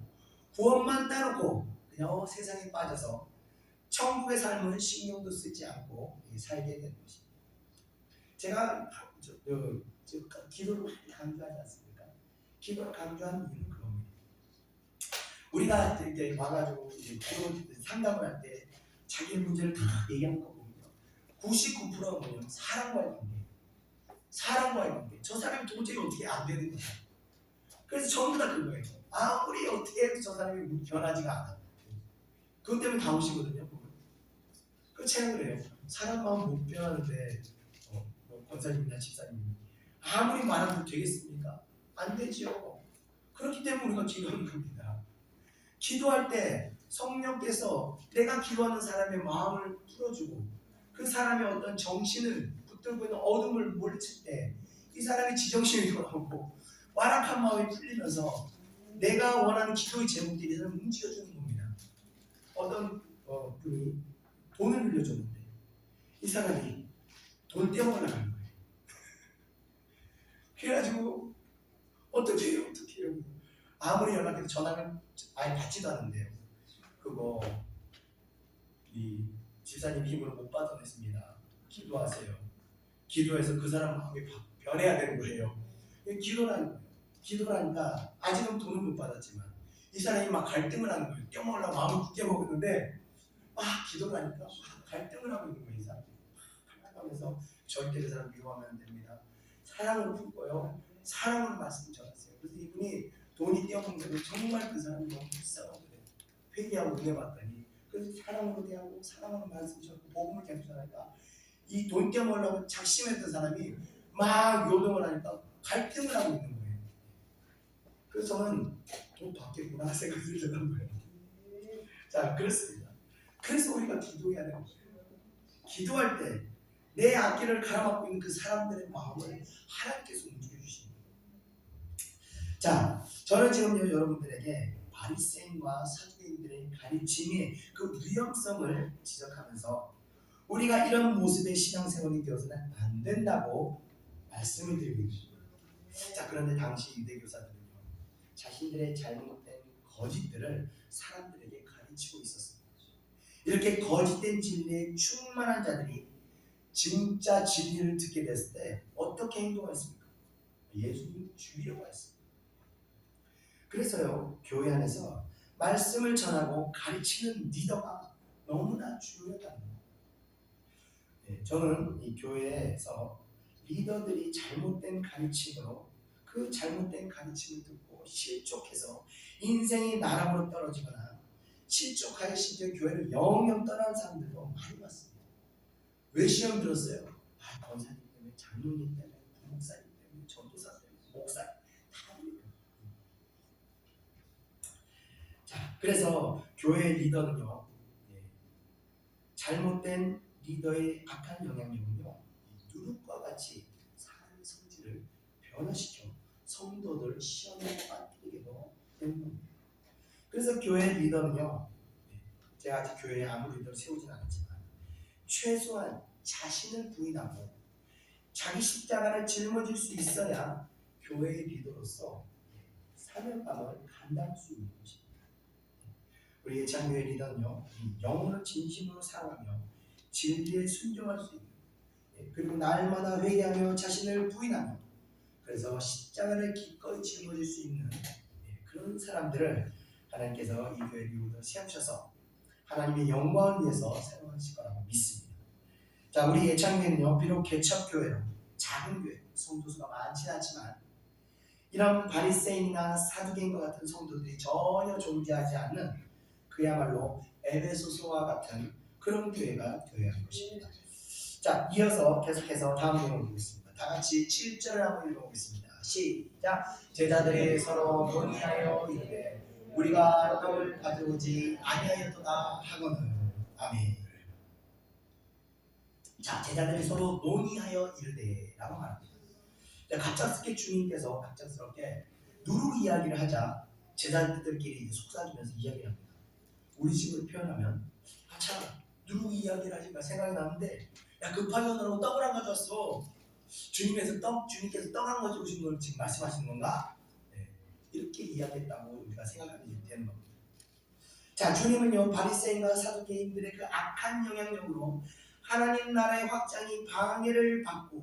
구원만 따놓고 그냥 세상에 빠져서 천국의 삶은 신경도 쓰지 않고 살게 되는 것입니다. 제가 기도를 많이 강조하지 않습니까? 기도를 강조하는 이유는 그겁니다. 우리가 이제 와가지고 이제 기도 상담을 할 때 자기 문제를 다 얘기하는 거 보면 99%가 뭐냐면 사랑과의 관계. 사랑과의 관계. 저 사람이 도저히 어떻게 안 되는 거야. 그래서 전부 다 그거예요. 아무리 어떻게 해도 저 사람이 변하지가 않아. 그것 때문에 다 오시거든요. 그 제가 그래요. 사람 마음 못 변하는데 권사님이나 집사님이 아무리 말해도 되겠습니까? 안 되지요. 그렇기 때문에 우리가 기도하는 겁니다. 기도할 때 성령께서 내가 기도하는 사람의 마음을 풀어주고 그 사람의 어떤 정신을 붙들고 있는 어둠을 물리칠 때 이 사람이 지정신이 돌아오고 완악한 마음이 풀리면서 내가 원하는 기도의 제목들이 움직여주는 겁니다. 어떤 분이 돈을 빌려줬는데 이 사람이 돈 떼어가는 거예요. 그래가지고 어떻게 해요? 아무리 연락해도 전화를 아예 받지도 않는데요. 그거 이 집사님 힘으로 못 받아냈습니다. 기도하세요. 기도해서 그 사람 마음이 변해야 되는 거예요. 기도를 하니까 아직은 돈은 못 받았지만 이 사람이 막 갈등을 하는 거예요. 떼어먹으려고 마음을 굳게 먹었는데 막 기도를 하니까 막 갈등을 하고 있는 거예요. 이 사람이 하면서 절대 그 사람 미워하면 안 됩니다. 사랑으로 풀고요. 사랑으로 말씀 전하세요. 그래서 이분이 돈이 떼어먹는 정말 그 사람이 너무 불쌍하고 그래요. 회개하고 은혜 받더니 그래서 사랑으로 대하고 사랑으로 말씀 전하고 복음을 계속 전하니까 이 돈 떼어먹으려고 작심했던 사람이 막 요동을 하니까 갈등을 하고 있는 거예요. 그래서 저는 돈 받겠구나 생각이 들던 거예요. 자, 그렇습니다. 그래서 우리가 기도해야 되는 거예요. 기도할 때 내 앞길을 가로막고 있는 그 사람들의 마음을 하나님께서 움직여주시는 거예요. 자, 저는 지금 여러분들에게 바리새인과 사두개인들의 가르침의 그 위험성을 지적하면서 우리가 이런 모습의 신앙생활이 되어서는 안 된다고 말씀을 드리고 있습니다. 자, 그런데 당시 유대교사들은요 자신들의 잘못된 거짓들을 사람들에게 가르치고 있었습니다. 이렇게 거짓된 진리에 충만한 자들이 진짜 진리를 듣게 됐을 때 어떻게 행동했습니까? 예수님 죽이려고 했습니다. 그래서요 교회 안에서 말씀을 전하고 가르치는 리더가 너무나 중요하다는 거예요. 저는 이 교회에서 리더들이 잘못된 가르침으로 그 잘못된 가르침을 듣고 실족해서 인생이 나락으로 떨어지거나 실족하여 심지어 교회를 영영 떠난 사람들도 많이 봤습니다. 왜 시험 들었어요? 권사님 때문에, 장로님 때문에, 부목사님 때문에, 전도사 때문에, 목사 다 그래요. 자, 그래서 교회 리더는요, 잘못된 리더의 악한 영향력은요, 누룩과 같이 사람의 성질을 변화시켜 성도들 시험에 빠뜨리게도 되는 겁니다. 그래서 교회 리더는요, 제가 아직 교회에 아무 리더를 세우진 않았지만 최소한 자신을 부인하고 자기 십자가를 짊어질 수 있어야 교회의 리더로서 사명감을 감당할 수 있는 것입니다. 우리 예찬교회 리더는요, 영혼을 진심으로 사랑하며 진리에 순종할 수 있는, 그리고 날마다 회개하며 자신을 부인하며 그래서 십자가를 기꺼이 짊어질 수 있는 그런 사람들을 하나님께서 이 교회 리더로 세우셔서 하나님의 영광을 위해서 사용하실 거라고 믿습니다. 자, 우리 예찬교회는요, 비록 개척교회로 작은 교회, 성도수가 많지는 않지만 이런 바리새인이나 사두개인과 같은 성도들이 전혀 존재하지 않는 그야말로 에베소서와 같은 그런 교회가 되어야 하는 것입니다. 자, 이어서 계속해서 다음 내용을 보겠습니다. 다 같이 7절을 한번 읽어보겠습니다. 시작. 제자들이 서로 논의하여 이르되 우리가 떡을 가져오지 아니하였도다 하거늘. 아멘. 자, 제자들이 서로 논의하여 이르되 라고 말합니다. 갑작스럽게 주님께서 갑작스럽게 누룩 이야기를 하자 제자들끼리 속삭이면서 이야기를 합니다. 우리 식으로 표현하면 참 누룩 이야기를 하니까 생각이 나는데 야, 급하게 오느라고 떡을 안 가져왔어. 주님께서 떡 안 가져오신 걸 지금 말씀하시는 건가? 이렇게 이야기했다고 우리가 생각하면 되는 겁니다. 자, 주님은요, 바리새인과 사두개인들의 그 악한 영향력으로 하나님 나라의 확장이 방해를 받고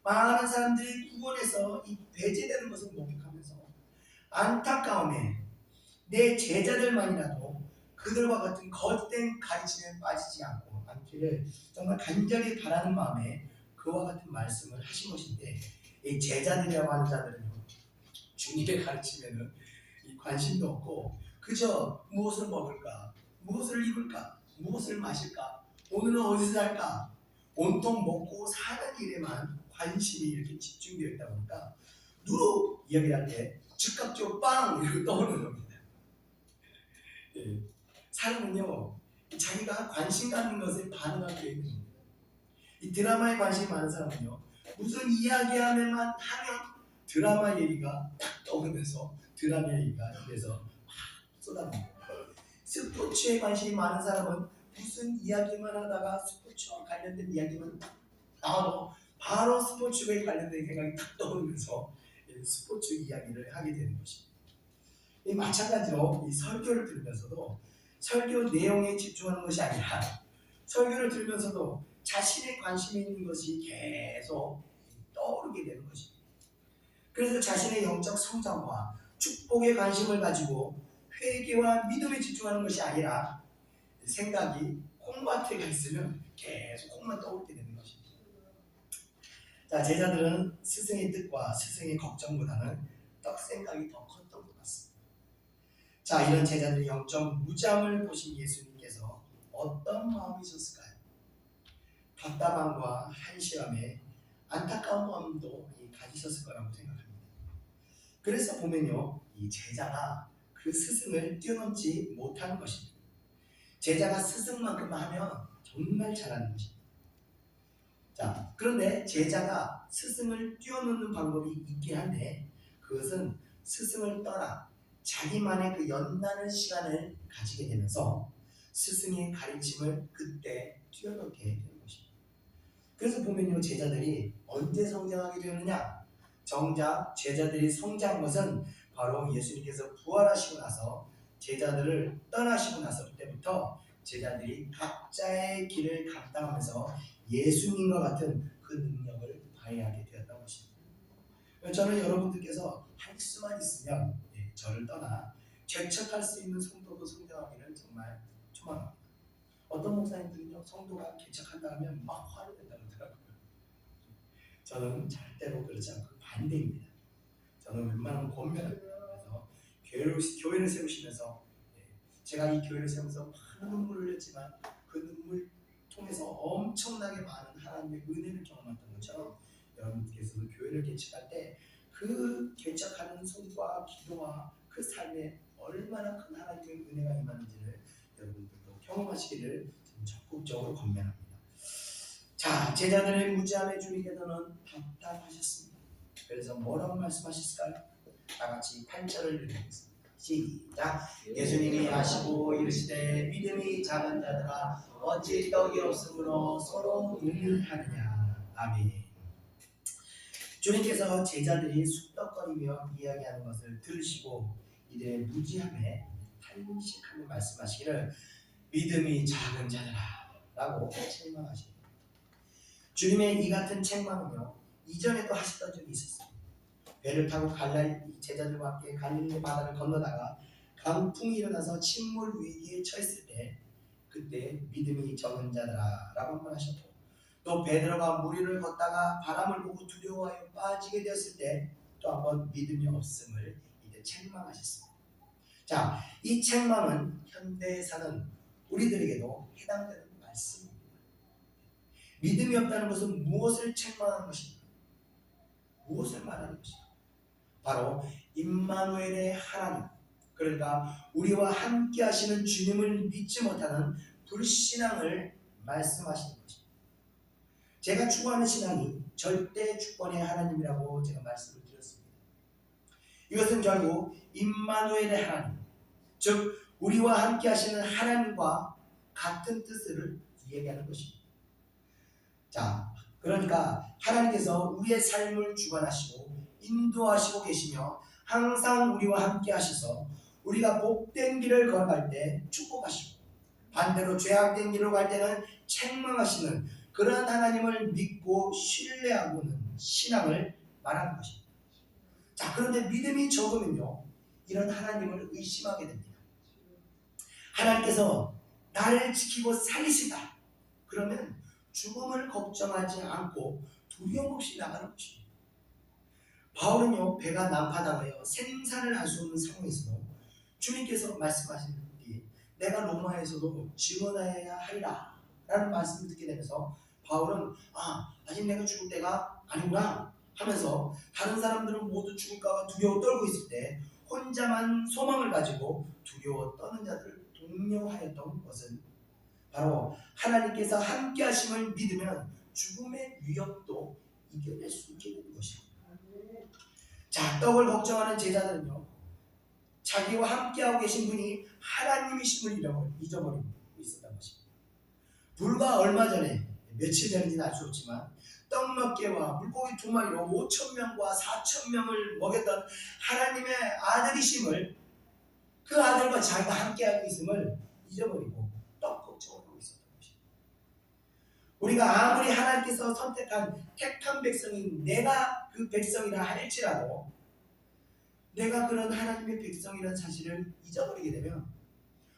많은 사람들이 구원에서 이 배제되는 것을 목격하면서 안타까움에 내 제자들만이라도 그들과 같은 거짓된 가르침에 빠지지 않기를 정말 간절히 바라는 마음에 그와 같은 말씀을 하신 것인데, 이 제자들이라고 하는 자들은요, 주님의 가르침에는 관심도 없고 그저 무엇을 먹을까, 무엇을 입을까, 무엇을 마실까, 오늘은 어디서 살까, 온통 먹고 사는 일에만 관심이 이렇게 집중되어 있다 보니까 누룩 이야기를 할 때 즉각적으로 빵 이렇게 떠오르는 겁니다. 사람은요, 자기가 관심 갖는 것에 반응하게 되는 겁니다. 이 드라마에 관심이 많은 사람은요, 무슨 이야기하면 드라마 얘기가 딱 떠오르면서 드라마 얘기가 입에서 막 쏟아집니다. 스포츠에 관심이 많은 사람은 무슨 이야기만 하다가 스포츠와 관련된 이야기만 딱 나와도 바로 스포츠에 관련된 생각이 딱 떠오르면서 스포츠 이야기를 하게 되는 것입니다. 마찬가지로 이 설교를 들으면서도 설교 내용에 집중하는 것이 아니라 설교를 들으면서도 자신의 관심이 있는 것이 계속 떠오르게 되는 것입니다. 그래서 자신의 영적 성장과 축복에 관심을 가지고 회개와 믿음에 집중하는 것이 아니라 생각이 콩밭에 있으면 계속 콩만 떠오르게 되는 것입니다. 자, 제자들은 스승의 뜻과 스승의 걱정보다는 떡 생각이 더 컸던 것 같습니다. 자, 이런 제자들의 영적 무잠을 보신 예수님께서 어떤 마음이셨을까요? 답답함과 한심함에 안타까운 마음도 가지셨을 거라고 생각합니다. 그래서 보면요, 이 제자가 그 스승을 뛰어넘지 못하는 것입니다. 제자가 스승만큼 하면 정말 잘하는 것입니다. 자, 그런데 제자가 스승을 뛰어넘는 방법이 있긴 한데 그것은 스승을 떠나 자기만의 그 연단의 시간을 가지게 되면서 스승의 가르침을 그때 뛰어넘게 되는 것입니다. 그래서 보면요, 제자들이 언제 성장하게 되느냐? 정작 제자들이 성장한 것은 바로 예수님께서 부활하시고 나서 제자들을 떠나시고 나서 때부터 제자들이 각자의 길을 감당하면서 예수님과 같은 그 능력을 발휘하게 되었던 것입니다. 저는 여러분들께서 할 수만 있으면 저를 떠나 개척할 수 있는 성도도 성장하기를 정말 초망합니다. 어떤 목사님들은요, 성도가 개척한다 하면 막 화를 낸다고 하더라고요. 저는 절대로 그렇지 않고 반대입니다. 저는 웬만하면 권면합니다. 그래서 교회를 세우시면서 제가 이 교회를 세우면서 많은 눈물을 흘렸지만 그 눈물 통해서 엄청나게 많은 하나님의 은혜를 경험했던 것처럼 여러분께서도 교회를 개척할 때 그 개척하는 손과 기도와 그 삶에 얼마나 큰 하나님의 은혜가 임하는지를 여러분들도 경험하시기를 적극적으로 권면합니다. 자, 제자들의 무지함에 주님께서는 답답하셨습니다. 그래서 뭐라고 말씀하셨을까요? 다 같이 8절을 읽겠습니다. 시작. 예수님이 하시고 이르시되 믿음이 작은 자들아 어찌 떡이 없으므로 서로 의논하느냐. 아멘. 주님께서 제자들이 쑥덕거리며 이야기하는 것을 들으시고 이들의 무지함에 탄식하며 말씀하시기를 믿음이 작은 자들아 라고 책망하십니다. 주님의 이 같은 책망은요 이전에도 하셨던 적이 있었습니다. 배를 타고 제자들과 함께 갈릴리 바다를 건너다가 강풍이 일어나서 침몰 위기에 처했을 때 그때 믿음이 적은 자들아 라고 한번 하셨고, 또 베드로가 물 위를 걷다가 바람을 보고 두려워하여 빠지게 되었을 때 또 한번 믿음이 없음을 이제 책망하셨습니다. 자, 이 책망은 현대에 사는 우리들에게도 해당되는 말씀입니다. 믿음이 없다는 것은 무엇을 책망하는 것입니까? 무엇을 말하는 것입니까? 바로 임마누엘의 하나님, 그러니까 우리와 함께 하시는 주님을 믿지 못하는 불신앙을 말씀하시는 것입니다. 제가 추구하는 신앙이 절대 주권의 하나님이라고 제가 말씀을 드렸습니다. 이것은 결국 임마누엘의 하나님, 즉 우리와 함께 하시는 하나님과 같은 뜻을 얘기하는 것입니다. 자, 그러니까 하나님께서 우리의 삶을 주관하시고 인도하시고 계시며 항상 우리와 함께 하셔서 우리가 복된 길을 걸어갈 때 축복하시고 반대로 죄악된 길로 갈 때는 책망하시는 그런 하나님을 믿고 신뢰하고는 신앙을 말하는 것입니다. 자, 그런데 믿음이 적으면요 이런 하나님을 의심하게 됩니다. 하나님께서 나를 지키고 살리신다 그러면 죽음을 걱정하지 않고 두려움 없이 나가는 것입니다. 바울은요 배가 난파당하여 생산을 할 수 없는 상황에서도 주님께서 말씀하신 뒤 내가 로마에서도 증언하여야 하리라 라는 말씀을 듣게 되면서 바울은 아직 내가 죽을 때가 아니구나 하면서 다른 사람들은 모두 죽을까봐 두려워 떨고 있을 때 혼자만 소망을 가지고 두려워 떠는 자들을 독려하였던 것은 바로 하나님께서 함께 하심을 믿으면 죽음의 위협도 이겨낼 수 있게 되는 것입니다. 자, 떡을 걱정하는 제자들은요 자기와 함께하고 계신 분이 하나님이심을 잊어버리고 있었던 것입니다. 불과 얼마 전에 며칠 전인지는 알 수 없지만 떡 몇 개와 물고기 2마리로 5,000명과 4,000명을 먹였던 하나님의 아들이심을, 그 아들과 자기가 함께하고 있음을 잊어버리고 떡 걱정을 하고 있었던 것입니다. 우리가 아무리 하나님께서 택한 백성인 내가 그 백성이라 할지라도 내가 그런 하나님의 백성이라는 사실을 잊어버리게 되면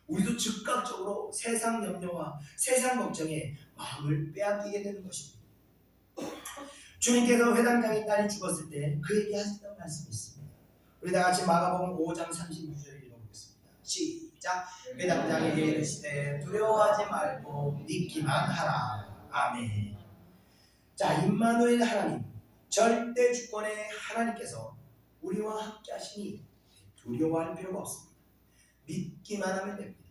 우리도 즉각적으로 세상 염려와 세상 걱정에 마음을 빼앗기게 되는 것입니다. 주님께서 회당장의 딸이 죽었을 때 그에게 하셨던 말씀이 있습니다. 우리 다 같이 마가복음 5장 36절을 읽어보겠습니다. 시작. 회당장에게 이르시되 두려워하지 말고 믿기만 하라. 아멘. 자, 임마누엘 하나님, 절대 주권의 하나님께서 우리와 함께 하시니 두려워할 필요가 없습니다. 믿기만 하면 됩니다.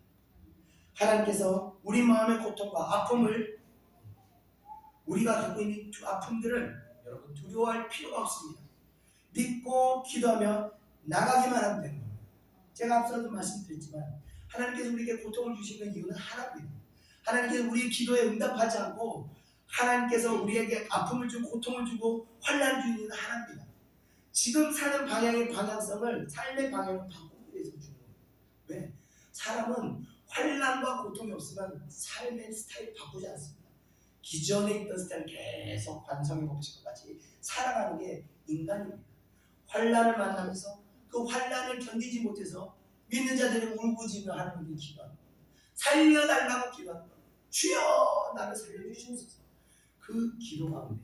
하나님께서 우리 마음의 고통과 아픔을, 우리가 갖고 있는 아픔들을 여러분 두려워할 필요가 없습니다. 믿고 기도하며 나가기만 하면 되는 겁니다. 제가 앞서도 말씀드렸지만 하나님께서 우리에게 고통을 주시는 이유는 하나입니다. 하나님께서 우리의 기도에 응답하지 않고 하나님께서 우리에게 아픔을 주고 고통을 주고 환난을 주는 이유는 하나입니다. 지금 사는 방향의 방향성을, 삶의 방향을 바꾸기 위해서 주는 거예요. 왜? 사람은 환난과 고통이 없으면 삶의 스타일을 바꾸지 않습니다. 기존에 있던 스타일을 계속 관성의 법칙과 같이 살아가는 게 인간입니다. 환난을 만나면서 그 환난을 견디지 못해서 믿는 자들이 울부짖는 하나님께 기도하는 거예요. 살려달라고 기도하는 거예요. 주여 나를 살려주시옵소서. 그 기도 가운데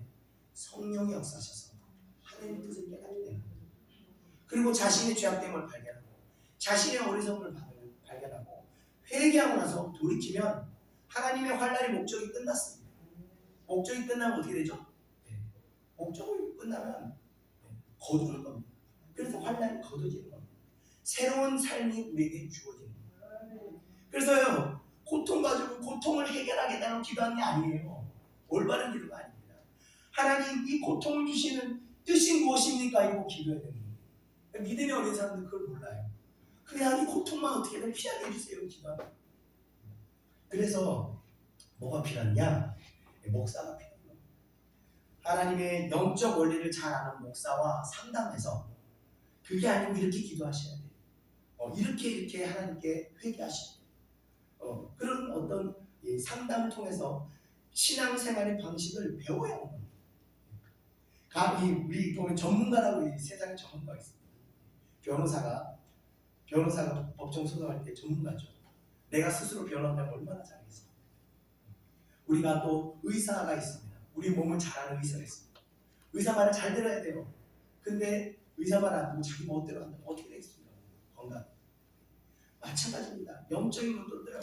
성령이 역사하셔서 하나님의 뜻을 깨닫게 되는 거예요. 그리고 자신의 죄악됨을 발견하고 자신의 어리석음을 발견하고 회개하고 나서 돌이키면 하나님의 환란의 목적이 끝났습니다. 목적이 끝나면 어떻게 되죠? 목적이 끝나면 거두는 겁니다. 그래서 환란이 거둬지는 겁니다. 새로운 삶이 우리에게 주어지는 겁니다. 그래서요, 고통 가지고 고통을 해결하겠다고 기도하는 게 아니에요. 올바른 기도가 아닙니다. 하나님, 이 고통을 주시는 뜻이 무엇입니까? 이거 기도해야 되는 거예요. 믿음이 어린 사람들 그걸 몰라요. 그냥 이 고통만 어떻게든 피하게 해주세요. 기도하는. 그래서 뭐가 필요하냐? 목사가 필요해요. 하나님의 영적 원리를 잘 아는 목사와 상담해서, 그게 아니고 이렇게 기도하셔야 돼요. 이렇게 하나님께 회개하셔야 돼요. 그런 어떤 상담을 통해서 신앙생활의 방식을 배워야 하는 겁니다. 우리 보면 전문가라고 이 세상에 전문가가 있습니다. 변호사가 법정 소송할 때 전문가죠. 내가 스스로 변호한다면 얼마나 잘하겠어요. 우리가 또 의사가 있습니다. 우리 몸을 잘 아는 의사가 있습니다. 의사 말을 잘 들어야 돼요. 근데 의사 말 안 듣고 자기 멋대로 한다면 어떻게 되겠습니까? 건강. 마찬가지입니다. 영적인 것들도요.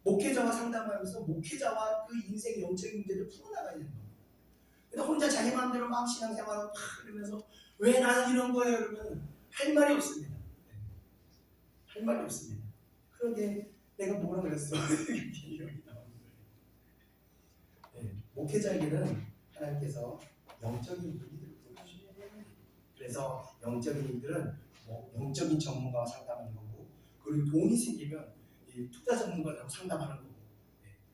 목회자와 상담하면서 목회자와 그 인생 영적인 문제를 풀어나가야 되는 거예요. 근데 혼자 자기 마음대로 막 신앙생활하고 이러면서 왜 나는 이런 거예요? 그러면 할 말이 없습니다. 할 말이 없습니다. 그런데 내가 뭐라 그랬어? 이렇게 나오는 거예요. 목회자에게는 하나님께서 영적인 일들을 보여주셔야 돼요. 그래서 영적인 일들은 영적인 전문가와 상담하는 거고, 그리고 돈이 생기면 투자 전문가랑 상담하는 거고,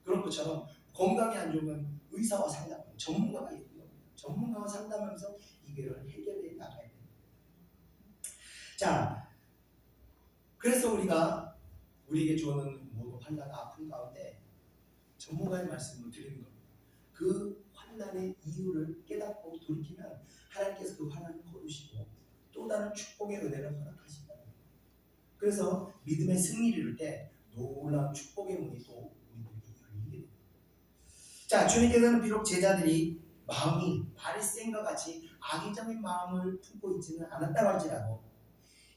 그런 것처럼 건강이 안 좋으면 의사와 상담하는 전문가가 있는 겁니다. 전문가와 상담하면서 이거를 해결해 나가야 됩니다. 자, 그래서 우리에게 주어는 모든 환난, 아픔 가운데 전문가의 말씀을 드리는 겁니다. 그 환난의 이유를 깨닫고 돌이키면 하나님께서 그 환난을 거두시고 또 다른 축복의 은혜를 허락하신다. 그래서 믿음의 승리를 이룰 때 놀라운 축복의 문이 또 우리들에게 열리게 됩니다. 자, 주님께서는 비록 제자들이 마음이 바리새인과 같이 악의적인 마음을 품고 있지는 않았다고 할지라도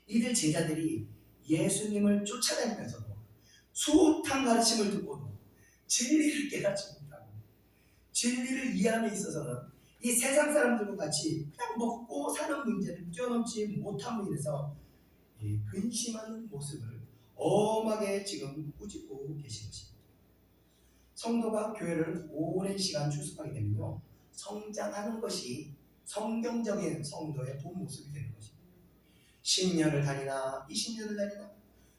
이들 제자들이 예수님을 쫓아다니면서도 숱한 가르침을 듣고도 진리를 깨닫지 못하고 진리를 이해함에 있어서는 이 세상 사람들과 같이 그냥 먹고 사는 문제를 뛰어넘지 못함으로 인해서 근심하는 모습을 엄하게 지금 꾸짖고 계신 것입니다. 성도가 교회를 오랜 시간 출석하게 되면요, 성장하는 것이 성경적인 성도의 본 모습이 되는 것입니다. 10년을 다니나 20년을 다니나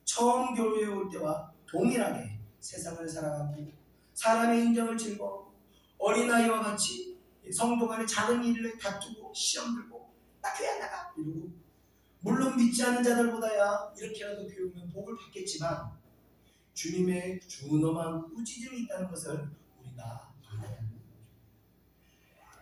처음 교회에 올 때와 동일하게 세상을 살아가고 사람의 인정을 즐거워하고 어린아이와 같이 성도 간의 작은 일을 다투고 시험 들고 나 교회 안 나가 이러고, 물론 믿지 않는 자들보다야 이렇게라도 배우면 복을 받겠지만 주님의 준엄한 꾸짖음이 있다는 것을 우리가 알아야 합니다.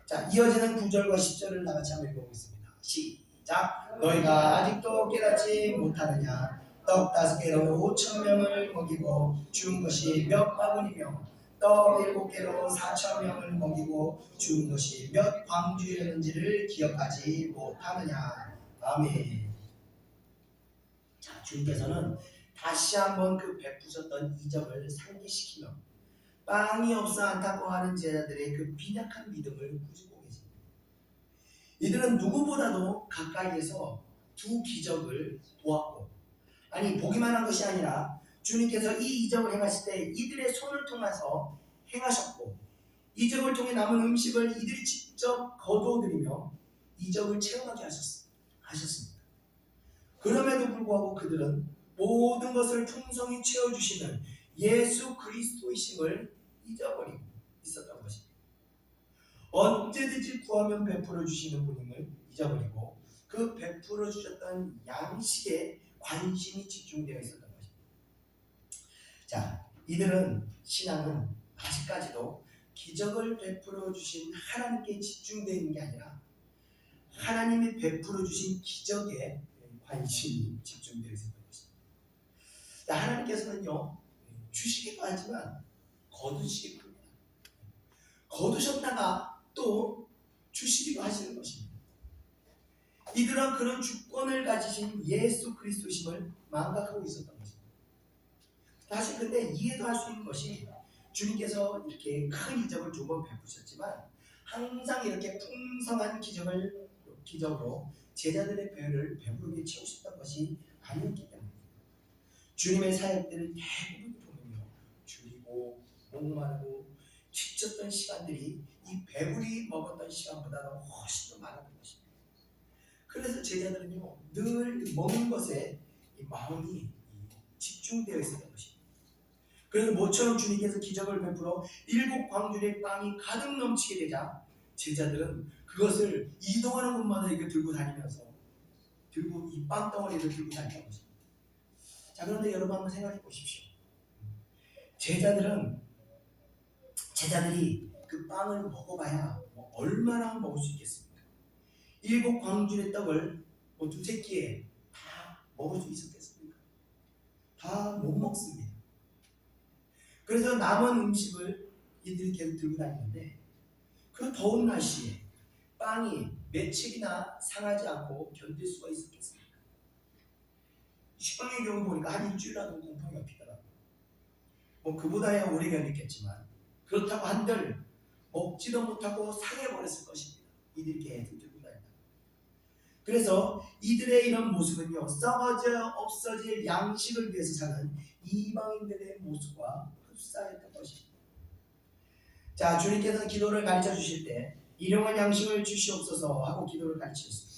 자, 이어지는 9절과 10절을 다같이 한번 읽어보겠습니다. 시작. 너희가 아직도 깨닫지 못하느냐? 떡 5개로 5,000명을 먹이고 준 것이 몇 바구니며 떡 7개로 4,000명을 먹이고 준 것이 몇 광주였는지를 기억하지 못하느냐? 아멘. 자, 주님께서는 다시 한번 그 베푸셨던 이적을 상기시키며 빵이 없어 안타까워하는 제자들의 그 빈약한 믿음을 꾸짖고 계십니다. 이들은 누구보다도 가까이에서 두 기적을 보았고, 아니 보기만 한 것이 아니라 주님께서 이 이적을 행하실 때 이들의 손을 통해서 행하셨고, 이적을 통해 남은 음식을 이들이 직접 거두어들이며 이적을 체험하게 하셨습니다. 그럼에도 불구하고 그들은 모든 것을 풍성히 채워주시는 예수 그리스도이심을 잊어버리고 있었던 것입니다. 언제든지 구하면 베풀어 주시는 분임을 잊어버리고 그 베풀어 주셨던 양식에 관심이 집중되어 있었던 것입니다. 자, 이들은 신앙은 아직까지도 기적을 베풀어 주신 하나님께 집중되어 있는 게 아니라 하나님이 베풀어 주신 기적에 관심이 집중되어 있었던 것입니다. 하나님께서는요, 주시기도 하지만 거두시기도 합니다. 거두셨다가 또 주시기도 하시는 것입니다. 이들은 그런 주권을 가지신 예수 그리스도심을 망각하고 있었던 것입니다. 다시 근데 이해도 할 수 있는 것이 주님께서 이렇게 큰 기적을 2번 베푸셨지만 항상 이렇게 풍성한 기적으로 제자들의 배를 배부르게 채우셨던 것이 아니었기 때문입니다. 주님의 사역들을 대부분 보면요, 줄이고 목마르고 지쳤던 시간들이 이 배불리 먹었던 시간보다는 훨씬 더 많았던 것입니다. 그래서 제자들은요, 늘 먹는 것에 이 마음이 집중되어 있었던 것입니다. 그래서 모처럼 주님께서 기적을 베풀어 7 광주리의 빵이 가득 넘치게 되자 제자들은 그것을 이동하는 곳마다 이렇게 들고 다니면서 이 빵덩어리를 들고 다니는 것입니다. 자, 그런데 여러분 한번 생각해 보십시오. 제자들이 그 빵을 먹어봐야 얼마나 먹을 수 있겠습니까? 7 광주리의 떡을 2-3 끼에 다 먹을 수 있었겠습니까? 다 못 먹습니다. 그래서 남은 음식을 이들이 계속 들고 다니는데 그 더운 날씨에 빵이 며칠이나 상하지 않고 견딜 수가 있었겠습니까? 식빵의 경우 보니까 한 일주일이라도 곰팡이가 피더라고요. 그보다야 오래 견디겠지만 그렇다고 한들 먹지도 못하고 상해버렸을 것입니다. 이들이 계속 들고 다니다. 그래서 이들의 이런 모습은요, 썩어져 없어질 양식을 위해서 사는 이방인들의 모습과 흡사했던 것입니다. 자, 주님께서는 기도를 가르쳐 주실 때 일용할 양식을 주시옵소서 하고 기도를 가르치셨습니다.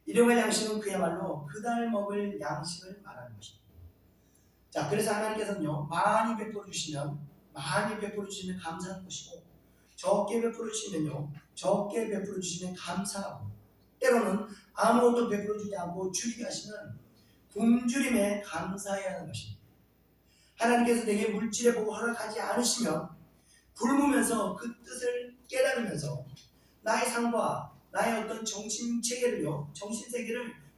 일용할 양식은 그야말로 그날 먹을 양식을 말하는 것입니다. 자, 그래서 하나님께서는요, 많이 베풀어 주시면 감사하는 것이고, 적게 베풀어 주시면 감사하고, 때로는 아무것도 베풀어 주지 않고 줄이게 하시면 굶주림에 감사해야 하는 것입니다. 하나님께서 내게 물질의 복을 허락하지 않으시면 굶으면서 그 뜻을 깨달으면서 나의 삶과 나의 어떤 정신세계를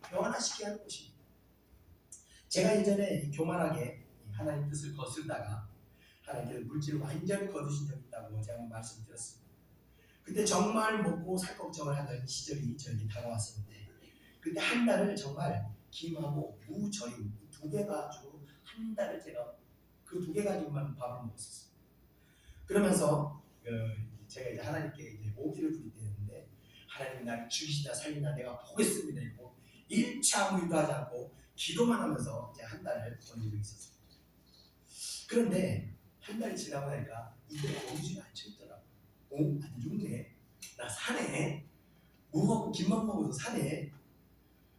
변화시키게 하는 것입니다. 제가 예전에 교만하게 하나님 뜻을 거슬다가 하나님께서 물질을 완전히 거두신 적이 있다고 제가 말씀드렸습니다. 그때 정말 먹고 살 걱정을 하던 시절이 저에게 다가왔었는데, 그때 한 달을 정말 김하고 무절임 2개 가지고 한 달을 제가 그 2개 가지고만 밥을 먹었었어요. 그러면서 제가 이제 하나님께 이제 오기를 부리는데, 하나님이 나를 죽이시나 살리나 내가 보겠습니다. 이러고 일체 아무 일도 하지 않고 기도만 하면서 이제 한 달을 보낸 적이 있었어요. 그런데 한 달이 지나고 나니까 이게 오지가 않죠 있더라고. 안 죽네. 나 사네. 무겁고 김만 먹어도 사네.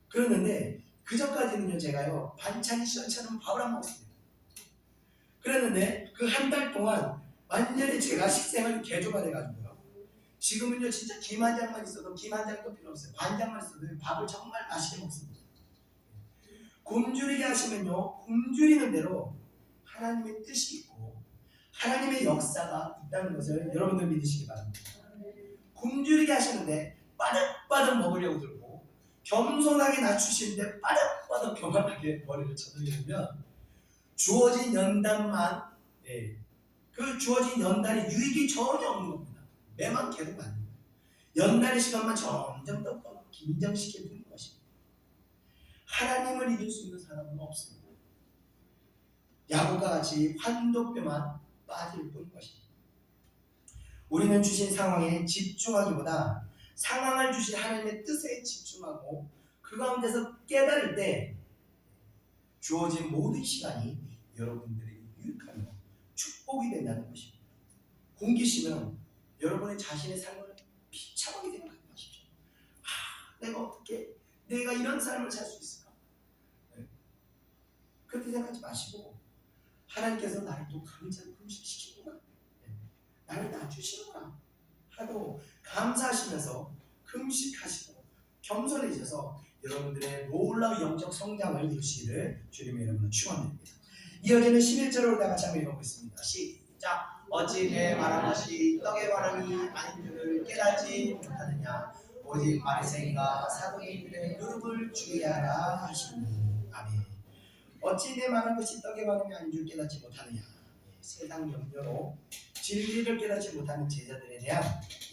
그랬는데 그 전까지는요, 제가요 반찬이 시원찮으면 밥을 안 먹었습니다. 그랬는데 그 한 달 동안 완전히 제가 식생활이 개조가 돼가지고요, 지금은요 진짜 김 한 장만 있어도 김 한 장도 필요 없어요. 반장만 있어도 밥을 정말 맛있게 먹습니다. 굶주리게 하시면요, 굶주리는 대로 하나님의 뜻이 있고 하나님의 역사가 있다는 것을 여러분들 믿으시기 바랍니다. 굶주리게 하시는데 빠득빠득 먹으려고 들고, 겸손하게 낮추시는데 빠득빠득 교만하게 머리를 쳐들이면 주어진 연단만, 그 주어진 연단이 유익이 전혀 없는 겁니다. 매만 계속 안 됩니다. 연단의 시간만 점점 더 긴장시켜 주는 것입니다. 하나님을 이길 수 있는 사람은 없습니다. 야곱과 같이 환도뼈만 빠질 뿐인 것입니다. 우리는 주신 상황에 집중하기보다 상황을 주신 하나님의 뜻에 집중하고 그 가운데서 깨달을 때 주어진 모든 시간이 여러분들에게 유익하며 축복이 된다는 것입니다. 굶기시면 여러분의 자신의 삶을 비참하게 생각하십시오. 내가 어떻게 내가 이런 삶을 살 수 있을까? 그렇게 생각하지 마시고, 하나님께서 나를 또 금식시키구나, 나를 낮추시구나 하고 감사하시면서 금식하시고 겸손해져서 여러분들의 놀라운 영적 성장을 이루시기를 주님의 이름으로 축원드립니다. 이어지는 11절로 다 같이 한번 읽어보겠습니다. 시작. 어찌 내 말한 것이 떡의 바람이 아닌 줄을 깨닫지 못하느냐. 오직 바리새인과 사도들의 누룩을 주의하게 하라 하시니. 아멘. 어찌 내 말한 것이 떡의 바람이 아닌 줄 깨닫지 못하느냐. 세상 염려로 진리를 깨닫지 못하는 제자들에 대한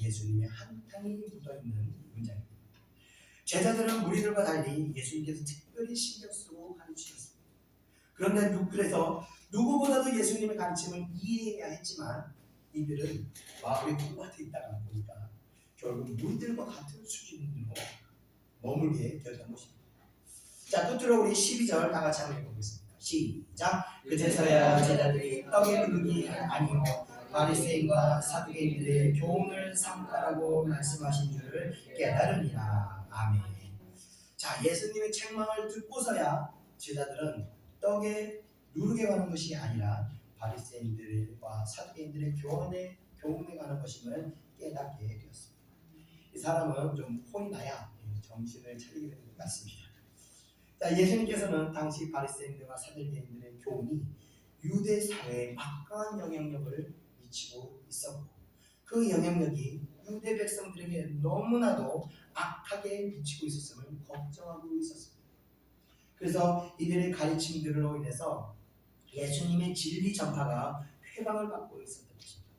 예수님의 한탄이 묻어있는 문장입니다. 제자들은 무리들과 달리 예수님께서 특별히 신경 쓰고 가르치셨습니다. 그런데 그래서 누구보다도 예수님의 가르침을 이해해야 했지만 이들은 마음이 공부한테 있다가 보니까 결국 무리들과 같은 수준으로 머물게 되었던 것입니다. 자, 끝으로 우리 12절 다 같이 한번 읽어보겠습니다. 시작. 그제서야 제자들이 떡의 그릇이 아니요 바리새인과 사두개인들의 교훈을 삼가라고 말씀하신 줄을 깨달으니라. 아멘. 자, 예수님의 책망을 듣고서야 제자들은 떡에 누르게 가는 것이 아니라 바리새인들과 사두개인들의 교훈에 가는 것임을 깨닫게 되었습니다. 이 사람은 좀 혼이 나야 정신을 차리게 되는 것 같습니다. 자, 예수님께서는 당시 바리새인들과 사두개인들의 교훈이 유대 사회에 막강한 영향력을 미치고 있었고 그 영향력이 유대 백성들에게 너무나도 악하게 미치고 있었음을 걱정하고 있었습니다. 그래서 이들의 가르침들로 인해서 예수님의 진리 전파가 회방을 받고 있었던 것입니다.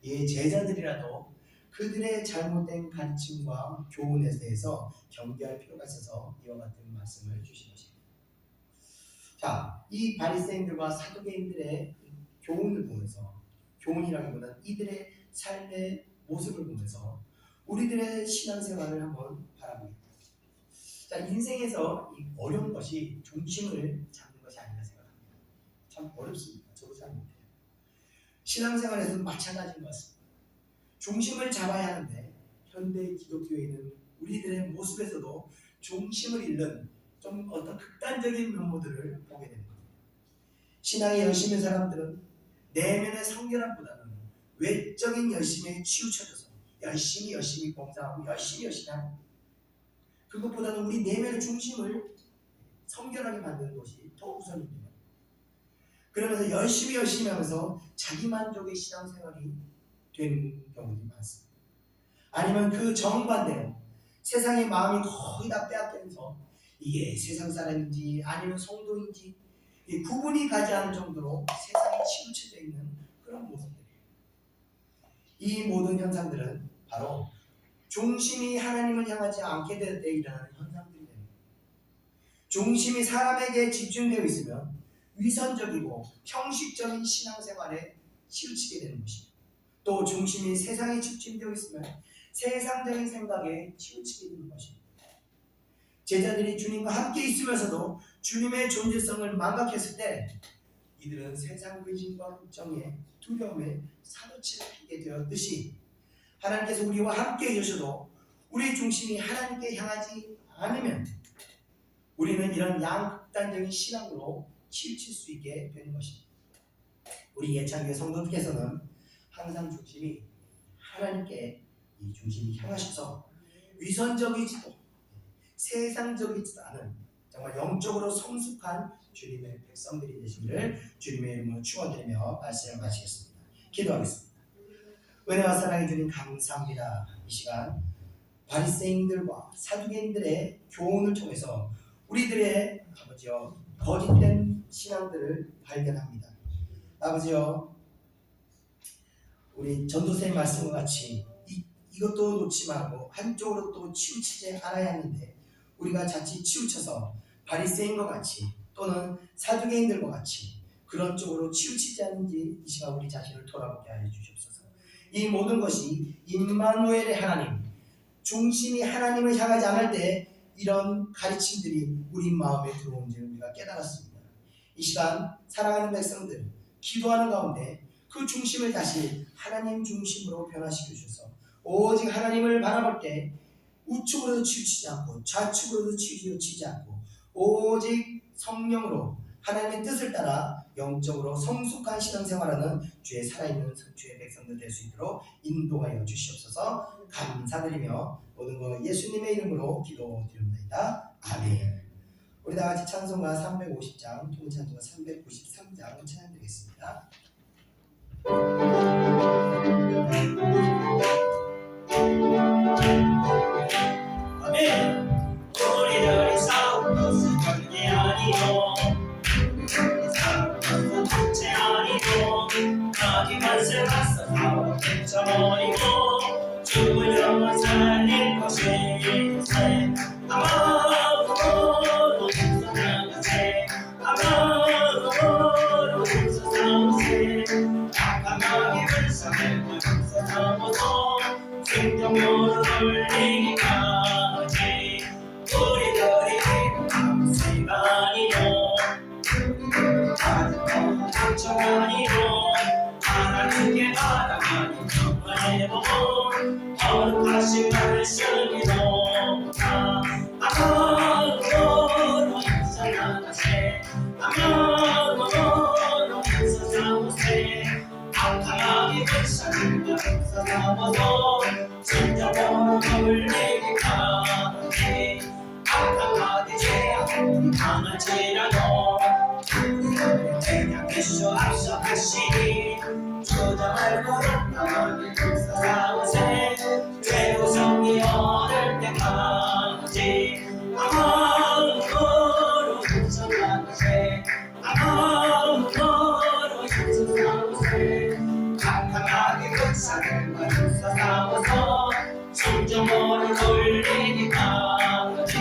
이 제자들이라도 그들의 잘못된 가르침과 교훈에 대해서 경계할 필요가 있어서 이와 같은 말씀을 주신 것입니다. 자, 이 바리새인들과 사두개인들의 교훈을 보면서, 교훈이라기보다는 이들의 삶의 모습을 보면서 우리들의 신앙생활을 한번 바라보겠습니다. 자, 인생에서 이 어려운 것이 중심을 잡는 것이 아닌가 생각합니다. 참 어렵습니다. 저도 잘 못해요. 신앙생활에서는 마찬가지인 것 같습니다. 중심을 잡아야 하는데 현대 기독교에는 우리들의 모습에서도 중심을 잃는 좀 어떤 극단적인 면모들을 보게 됩니다. 신앙이 열심인 사람들은 내면의 성결함보다는 외적인 열심에 치우쳐져서 열심히 봉사하고 열심히 하고 그것보다는 우리 내면의 중심을 성결하게 만드는 것이 더 우선입니다. 그러면서 열심히 하면서 자기만족의 신앙생활이 되는 경우들이 많습니다. 아니면 그 정반대로 세상의 마음이 거의 다 빼앗기면서 이게 세상 사람인지 아니면 성도인지 구분이 가지 않을 정도로 세상에 치우쳐져 있는 그런 모습들이에요. 이 모든 현상들은 바로 중심이 하나님을 향하지 않게 될 때 일어나는 현상들이 됩니다. 중심이 사람에게 집중되어 있으면 위선적이고 형식적인 신앙생활에 치우치게 되는 것입니다. 또 중심이 세상에 집중되어 있으면 세상적인 생각에 치우치게 되는 것입니다. 제자들이 주님과 함께 있으면서도 주님의 존재성을 망각했을 때 이들은 세상 의심과 걱정에 두려움에 사로잡히게 되었듯이 하나님께서 우리와 함께 계셔도 우리 중심이 하나님께 향하지 않으면 우리는 이런 양극단적인 신앙으로 치우칠 수 있게 되는 것입니다. 우리 예창교회 성도들께서는 항상 중심이 하나님께 이 중심이 향하셔서 위선적이지도 세상적이지도 않은 정말 영적으로 성숙한 주님의 백성들이 되시기를 주님의 이름으로 축원드리며 말씀을 마치겠습니다. 기도하겠습니다. 은혜와 사랑해 주님 감사합니다. 이 시간 바리새인들과 사두개인들의 교훈을 통해서 우리들의 아버지여 거짓된 신앙들을 발견합니다. 아버지여 우리 전도사의 말씀과 같이 이것도 놓지 말고 한쪽으로 또 치우치지 않아야 하는데 우리가 자칫 치우쳐서 바리새인과 같이 또는 사두개인들과 같이 그런 쪽으로 치우치지 않는지 이 시간 우리 자신을 돌아보게 하여 주시옵소서. 이 모든 것이 임마누엘의 하나님 중심이 하나님을 향하지 않을 때 이런 가르침들이 우리 마음에 들어온지를 우리가 깨달았습니다. 이 시간 사랑하는 백성들 기도하는 가운데 그 중심을 다시 하나님 중심으로 변화시켜 주셔서 오직 하나님을 바라볼 때 우측으로도 치우치지 않고 좌측으로도 치우치지 않고 오직 성령으로 하나님의 뜻을 따라 영적으로 성숙한 신앙생활하는 주의 살아있는 주의 백성들 될 수 있도록 인도하여 주시옵소서. 감사드리며 모든 것 예수님의 이름으로 기도드립니다. 아멘. 우리 다 같이 찬송가 350장 통찬송가 393장 찬양드리겠습니다. 아멘. 우리들이 싸운 것은 별게 아니요 우리들이 싸운 것은 둘째 아니요 악마기 만세 맞서 깨쳐버리고 죽은 영혼 살릴 것일세. 아마도로 나가세 아마도로 나가세 악한 마귀 불쌍을 불쌍하고서 생명으로 돌리기까지 우리들이 한 시간이요 상처아니고 하나님께 받아가니 정말해보고 거룩하신 말씀이로다. 아마도로 인사나가세 아마도로 인사나가세 악하게 불쌍히 인사나가서 진정으로 돌리기까지 악하게 죄악을 당할지라도 그냥 계속 앞서가시니 주장할 거룩하게 불쌍하세 죄고성이 얻을 때까지 아마도로 인사나가세 아마도로 인사나가세 강하게 불쌍을 인사나가서 진정으로 돌리기까지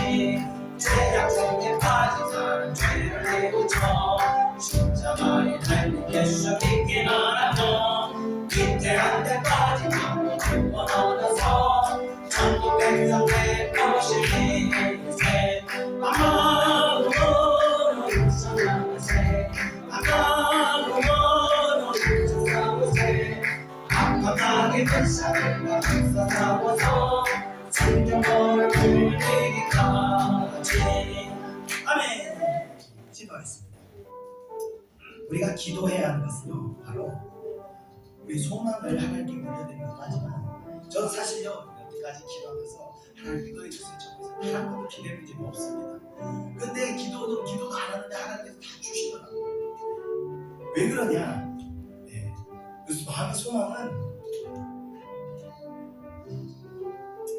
죄악 속에 빠진 사람 죄를 내고쳐 십자가에 달린 예수 믿기 말하고 위태한 데 빠진 영혼 구원 얻어서 천국 백성 될 것이니 아마도로 인사나가세 아마도로 인사나가세 악하게 불쌍을 인사나가서 생명을 돌리기까지. 아멘. 기도하겠습니다. 우리가 기도해야 하는 것은요, 바로 우리 소망을 하나님께 올려드리는 것도 하지만, 저는 사실요 여태까지 기도하면서 하나님 이거 해주세요 저거 해주세요 한 번도 기대는 적이 없습니다. 근데 기도도 안 하는데 하나님께서 다 주시더라고요. 왜 그러냐? 네. 그래서 마음의 소망은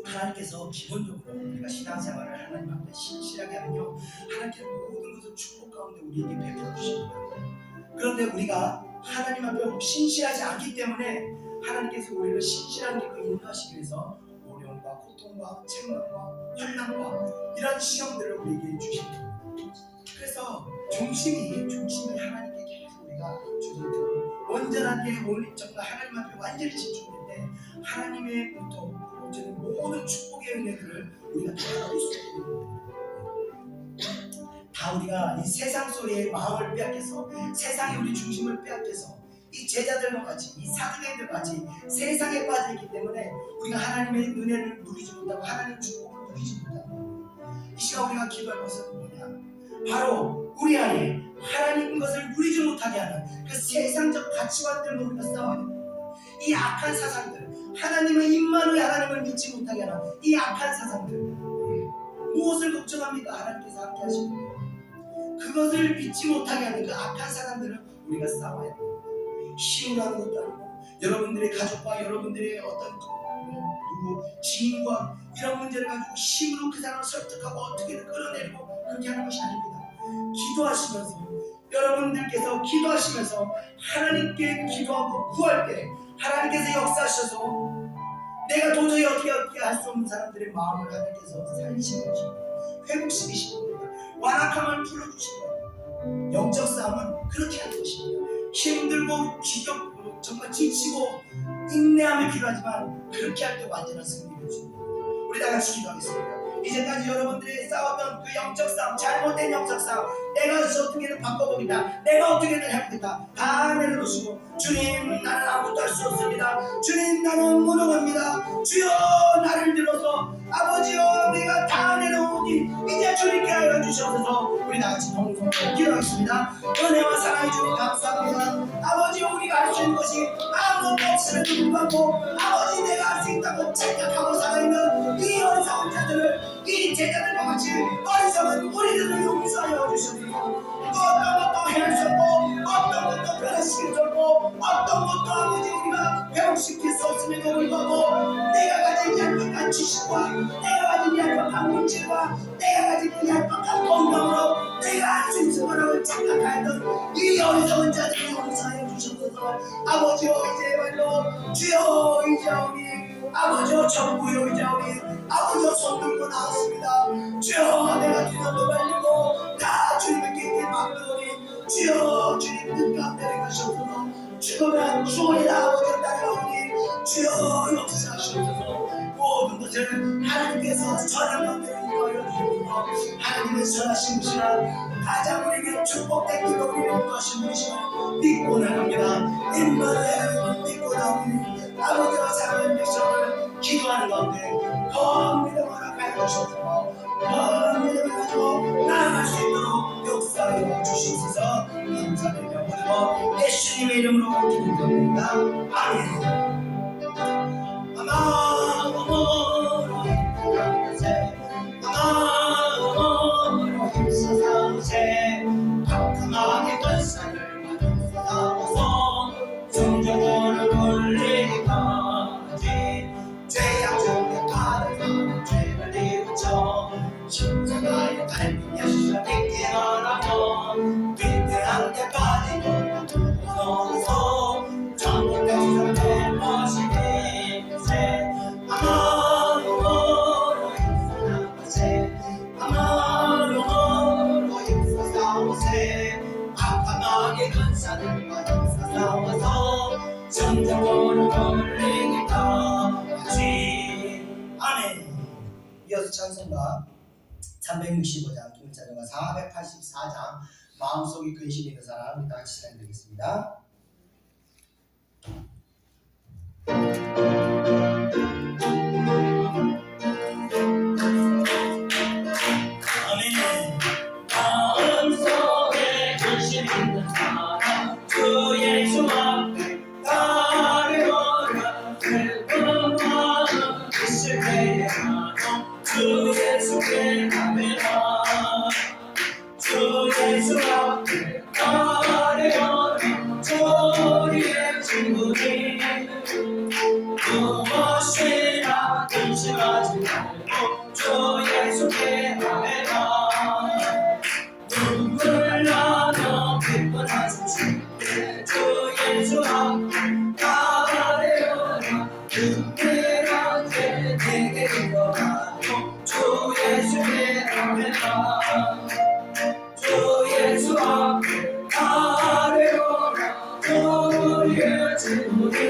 하나님께서 기본적으로 우리가 신앙생활을 하나님 앞에 신실하게 하면요, 하나님께서 모든 것을 축복 가운데 우리에게 베풀어 주십니다. 그런데 우리가 하나님 앞에 신실하지 않기 때문에 하나님께서 우리를 신실한 길로 인도하시기 위해서 어려움과 고통과 책망과 환난과 이런 시험들을 우리에게 주십니다. 그래서 중심이 하나님께 계속 우리가 주님으로 온전하게 정말 하나님 앞에 완전히 집중될 때 하나님의부터 어쨌든 모든 축복의 은혜들을 우리가 다 받을 수 있는 겁니다. 다 우리가 이 세상 소리에 마음을 빼앗겨서 세상에 우리 중심을 빼앗겨서 이 제자들과 같이 이 사도행들과 같이 세상에 빠져있기 때문에 우리가 하나님의 은혜를 누리지 못하고 하나님의 축복을 누리지 못하고, 이 시간 우리가 기도할 것은 뭐냐? 바로 우리 안에 하나님 것을 누리지 못하게 하는 그 세상적 가치관들로 우리가 싸워야 됩니다. 이 악한 사상들, 하나님의 임만의 하나님을 믿지 못하게 하는 이 악한 사상들, 무엇을 걱정합니까? 하나님께서 함께 하십니다. 그것을 믿지 못하게 하는 그 악한 사람들은 우리가 싸워야 됩니다. 힘으로 하는 것도 아니고 여러분들의 가족과 여러분들의 어떤 누구 지인과 이런 문제를 가지고 힘으로 그 사람을 설득하고 어떻게든 끌어내리고 그렇게 하는 것이 아닙니다. 기도하시면서 여러분들께서 기도하시면서 하나님께 기도하고 구할 때 하나님께서 역사하셔서 내가 도저히 어떻게 할 수 없는 사람들의 마음을 하나님께서 살리시는 것입니다. 회복시키시는 겁니다. 완악함을 풀어주시는 겁니다. 영적 싸움은 그렇게 하는 것입니다. 힘들고 지겹고 정말 지치고 인내함이 필요하지만 그렇게 할 때 완전한 승리를 주십니다. 우리 다 같이 기도하겠습니다. 이제까지 여러분들이 싸웠던 그 영적 싸움, 잘못된 영적 싸움, 내가 어떻게든 바꿔보겠다, 내가 어떻게든 해보겠다, 다 내려놓으시고 주님 나는 아무것도 할 수 없습니다. 주님 나는 무능합니다. 주여 나를 들어서 아버지여 내가 다 내려오니 이제 주님께 하여 주셔서 우리 다같이 동성으로 기도하겠습니다. 은혜와 사랑해 주님 감사합니다. 아버지여 우리가 할 수 있는 것이 아무것도 없음에도 불구하고 아버지 내가 할 수 있다고 착각하고 살아있는 이 어리석은 자들을, 이 제자들과 같이 어리석은 우리들을 용서하여 주시옵소서. 어떤 것도 해낼 수 없고 어떤 것도 변화시킬 수 없고 어떤 것도 아버지 우리가 회복시킬 수 없음에도 불구하고 내가 가진 얄팍한 지식과 내가 가진 얄팍한 물질과 내가 가진 그 얄팍한 건강으로 내가 할 수 있을 거라고 착각하였던 이 어리석은 자들을 용서하여 주시옵소서. 아버지 아버지여 제발로 주여 이자오니 아버지여 전부여 이자오니 아버지여 손 들고 나왔습니다. 주여 내가 주님도 말리고 다 주님께 있게 맡기오니 주여 주님 뜻 가운데 가시옵소서. 죽으면 주오리라 아버지여 따라오니 주여 역사하시옵소서. 모든 것을 하나님께서 전혀 만들어 인도하여 주옵소서. 하나님의 선하신 분이시라 가장 우리에게 축복된 길로 우리를 인도하신 분이시라 믿고 나갑니다. 임마누엘 믿고 나오니 아버지와 사랑하는 백성을 기도하는 가운데 범위를 허락하여 주셔서 범위를 가지고 나아갈 수 있도록 역사하여 주시옵소서. 감사드리며 모두 예수님의 이름으로 기도드립니다. 아멘. 마음으로 힘쓰사오세 깜깜하게 권세를 받으사오소 성령으로 올리기까지 죄악 중에 받은 죄를 뉘우쳐 십자가의 달린 예수를 믿게 하라고 위대한 데 빠지고 두어서 전국까지 내 모습이 아마로 힘쓰사오세 아마로 힘쓰사오세 깜깜하게 근사를 받으사오서 성령으로 올리기까지. 아멘. 이어서 찬송가 365장 통일찬송가 484장 마음속에 근심이 있는 사람 우리 다 같이 찬양드리겠습니다. 아멘. 마음속에 근심 있는 사람 주 예수 앞에 따르오라. 슬픈 마음 있을 때에 나도 주 예수께 나매라. 주 예수 앞에 따르오라. 우리의 친구니 무엇이나 근심하지 말고 주 예수께 나매라. 눈물 나며 기쁜 한숨 쉴때 주 예수 앞에 따르오라. 은밀하게 내게 인도하고 주 예수께 나매라. 주 예수 앞에 따르오라. 우리의 친구니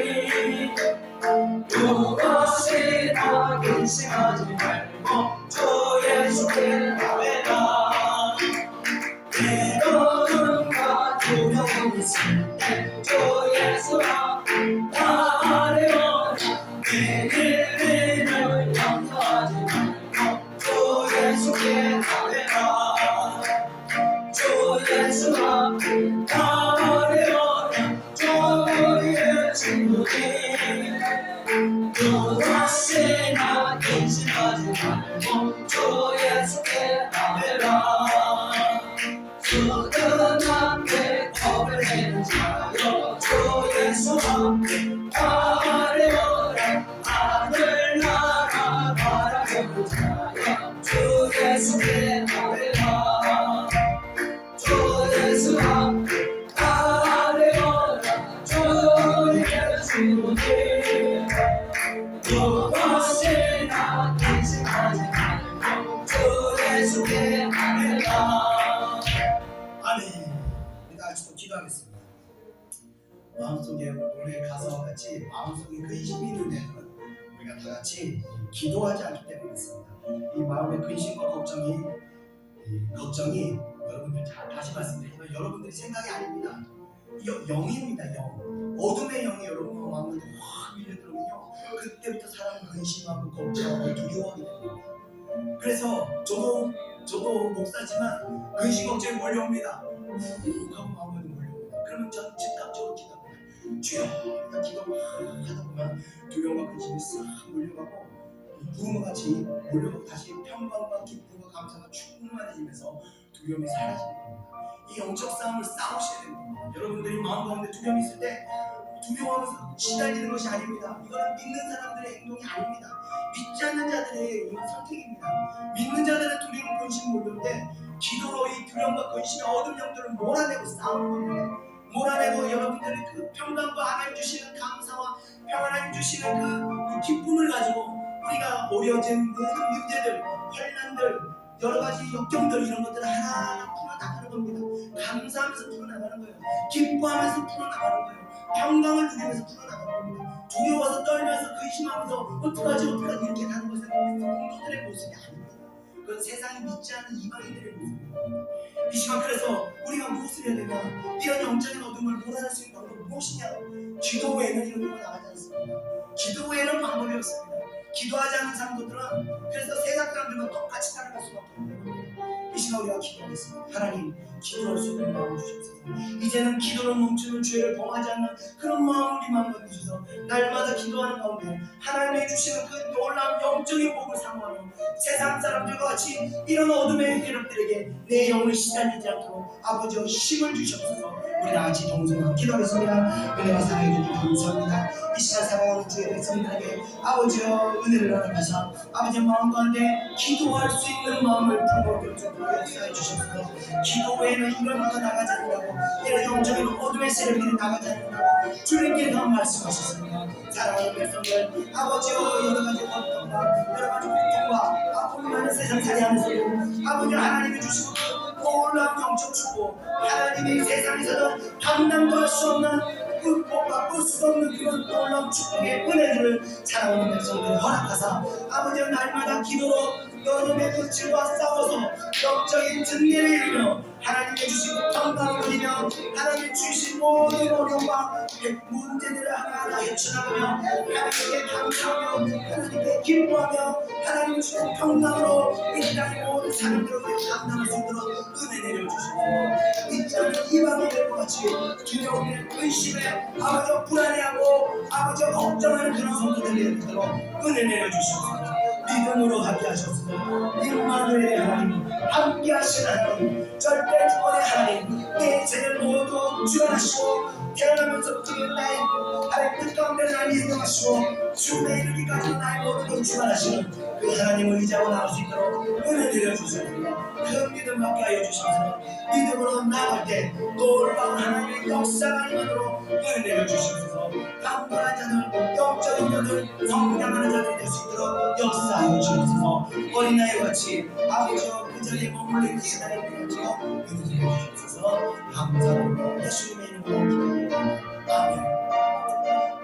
무엇이나 근심하지 말고 주 예수께 나매라. 때로는가 두려움이 있을 때 주 예수 앞에 따르오라. 내 일을 염려하지 말고 주 예수께 나매라. 주 예수 앞에 따르오라. 우리의 친구니 무엇이나 근심하지 말고 주 예수께 나매라. 죽은 앞에 겁을 내는 자여 주 예수 앞에 따르오라. 하늘나라 바라보는 자여 주 예수께 나매라. 주 예수 앞에 따르오라. 우리의 친구니 무엇이나 근심하지 말고 주 예수께 나매라. 아멘. 우리 다 같이 또 기도하겠습니다. 마음속에 오늘 가서 같이 마음속에 근심이 있는 데는 우리가 다 같이 기도하지 않기 때문에 그렇습니다. 이 마음의 근심과 걱정이 여러분들 다시 말씀드리지만 여러분들의 생각이 아닙니다. 영입니다. 영. 어둠의 영이 여러분 마음을 확 밀려들면요 그때부터 사람은 근심하고 걱정하고 두려워하게 됩니다. 그래서 저도 목사지만 근심 걱정이 몰려옵니다. 하고 마음에도 몰려옵니다. 그러면 저는 즉각적으로 기도합니다. 주여 일단 기도 하다 보면 두려움과 근심이 싹 몰려가고 부흥같이 몰려가고 다시 평강과 기쁨과 감사가 충만해지면서 두려움이 사라지는 겁니다. 이 영적 싸움을 싸우셔야 됩니다. 여러분들이 마음 가운데 두려움이 있을 때 두려워하면서 시달리는 것이 아닙니다. 이거는 믿는 사람들의 행동이 아닙니다. 믿지 않는 자들의 선택입니다. 믿는 자들의 두려움, 근심 몰려오는데 기도로 이 두려움과 근심의 어둠 영들을 몰아내고 싸우는 겁니다. 몰아내고 여러분들의 그 평강과 하나님 주시는 감사와 하나님 주시는 그 기쁨을 가지고 우리가 오려진 모든 문제들, 환난들, 여러 가지 역경들 이런 것들을 하나하나 풀어나가는 겁니다. 감사하면서 풀어나가는 거예요. 기뻐하면서 풀어나가는 거예요. 평강을 누리면서 풀어나가는 겁니다. 두려워서 떨면서 근심하면서 어떡하지 이렇게 가는 것은 성도들의 모습이 아닙니다. 그건 세상이 믿지 않는 이방인들의 모습입니다. 이 시간 그래서 우리가 무엇을 해야 되냐, 이런 영적인 어둠을 몰아낼 수 있는 방법은 무엇이냐? 기도 외에는 이런 거 나가지 않습니다. 기도 외에는 방법이 없습니다. 기도하지 않는 사람들은 그래서 세상 사람들과 똑같이 살아갈 수밖에 없는 겁니다. 이 시간 우리가 기도하겠습니다. 하나님, 기도할 수 있는 마음을 주셔서 이제는 기도를 멈추는 죄를 범하지 않는 그런 마음을 우리 마음에 주셔서 날마다 기도하는 가운데 하나님이 주시는 그 놀라운 영적인 복을 사모하며 세상 사람들과 같이 이런 어둠의 괴롭들에게 내 영을 시달리지 않도록 아버지여 힘을 주셔서 우리 다같이 동성으로 기도하겠습니다. 은혜와 사랑해 주님 감사합니다. 이 시간 사랑하는 주의 백성들에게 아버지여 은혜를 나눠서 아버지의 마음 가운데 기도할 수 있는 마음을 부어주고 역사해 주셔서 기도 외에는 이런 것도 나가지 않는다고, 이런 영적인 어둠의 세력들이 나가지 않는다고 주님께서 말씀하셨습니다. 사랑하는 백성들, 아버지여 여러 가지 고통과 여러 가지 고통과 아픔이 많은 세상 살이 안에서도 아버지 하나님이 주시고 놀라운 영적 축복, 하나님이 세상에서도 감당도 할 수 없는 극복과 볼 수 없는 그런 놀라운 축복의 은혜들을 사랑하는 백성들을 허락하사 아버지의 날마다 기도로 여름의 불칠과 싸워서 영적인 진리를 이루며 하나님의 주신 평강을 누리며 하나님의 주신 모든 어려움과 문제들을 하나하나 헤쳐나가며 하나님께 감사하며 하나님께 기뻐하며 하나님의 주신 평강으로 이 땅의 모든 사람들을 감당할 수 있도록 은혜 내려주시고 잊지 않는 이방인들과 같이 두려움에 근심에 아버지와 불안해하고 아버지와 걱정하는 그런 성도들이 되도록 은혜 내려주시고 믿음으로 하게 하셨으며 임마누엘의 하나님, 함께 하신 하나님, 절대 주권의 하나님, 내 인생을 모두 주관하시고 태어나면서부터 나의 하나님 뜻 가운데 나를 인도하시고 죽음에 이르기까지 나의 모든 걸 주관하시는 그 하나님을 의지하고 나올 수 있도록 은혜 내려주셨습니다. 그 믿음 갖게 하여 주셔서 믿음으로 나아갈 때 놀라운 하나님의 역사가 임하도록 은혜 내려주셔서 강건한 자들, 영적인 자들, 성장하는 자들이 될 수 있도록 역사하여 주셔서 어린아이 같이 아버지와 그 자리에 머물러 계신 하나님을 위하여 은혜 내려주셔서 감사합니다. 예수님의 이름으로 기도합니다. 아멘.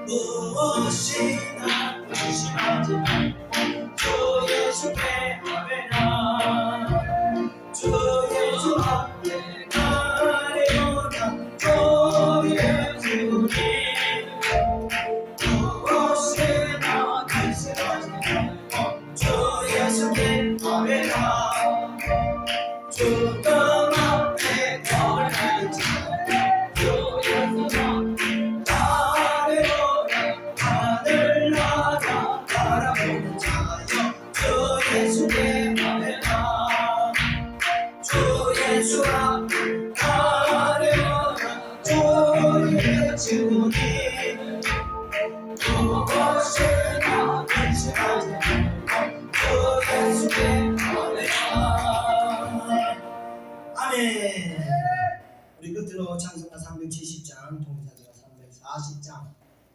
무엇이나 의심하지 말고 주 예수께 아뢰라. 주 예수 앞에 아뢰오라. 우리의 주님, 무엇이나 의심하지 말고 주 예수께 아뢰라. 주님 앞에 걸을 가리지 주 예수 하늘나라 바라보는 자여 주 예수의 아뢰라. 주 예수 앞에 가려라. 주의 주님, 무엇이나 근심하지 말고 주 예수의 아뢰라. 아멘. 우리 끝으로 찬송가 370장, 동사제가 340장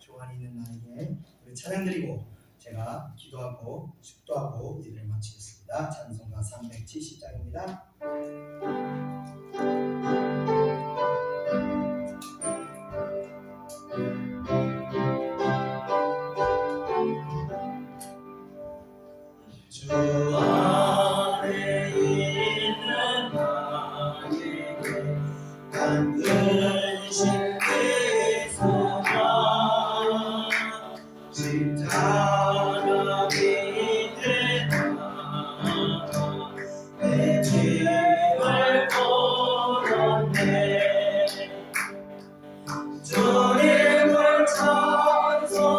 교환이 있는 나에게 우리 찬양 드리고 제가 기도하고 축도하고 예배를 마치겠습니다. 찬송가 370장입니다. 주 안에 있는 나에게 간근신 그리스도가 십자가 밑에 나가 내 짐을 걸었네. 주님을 찬송하면서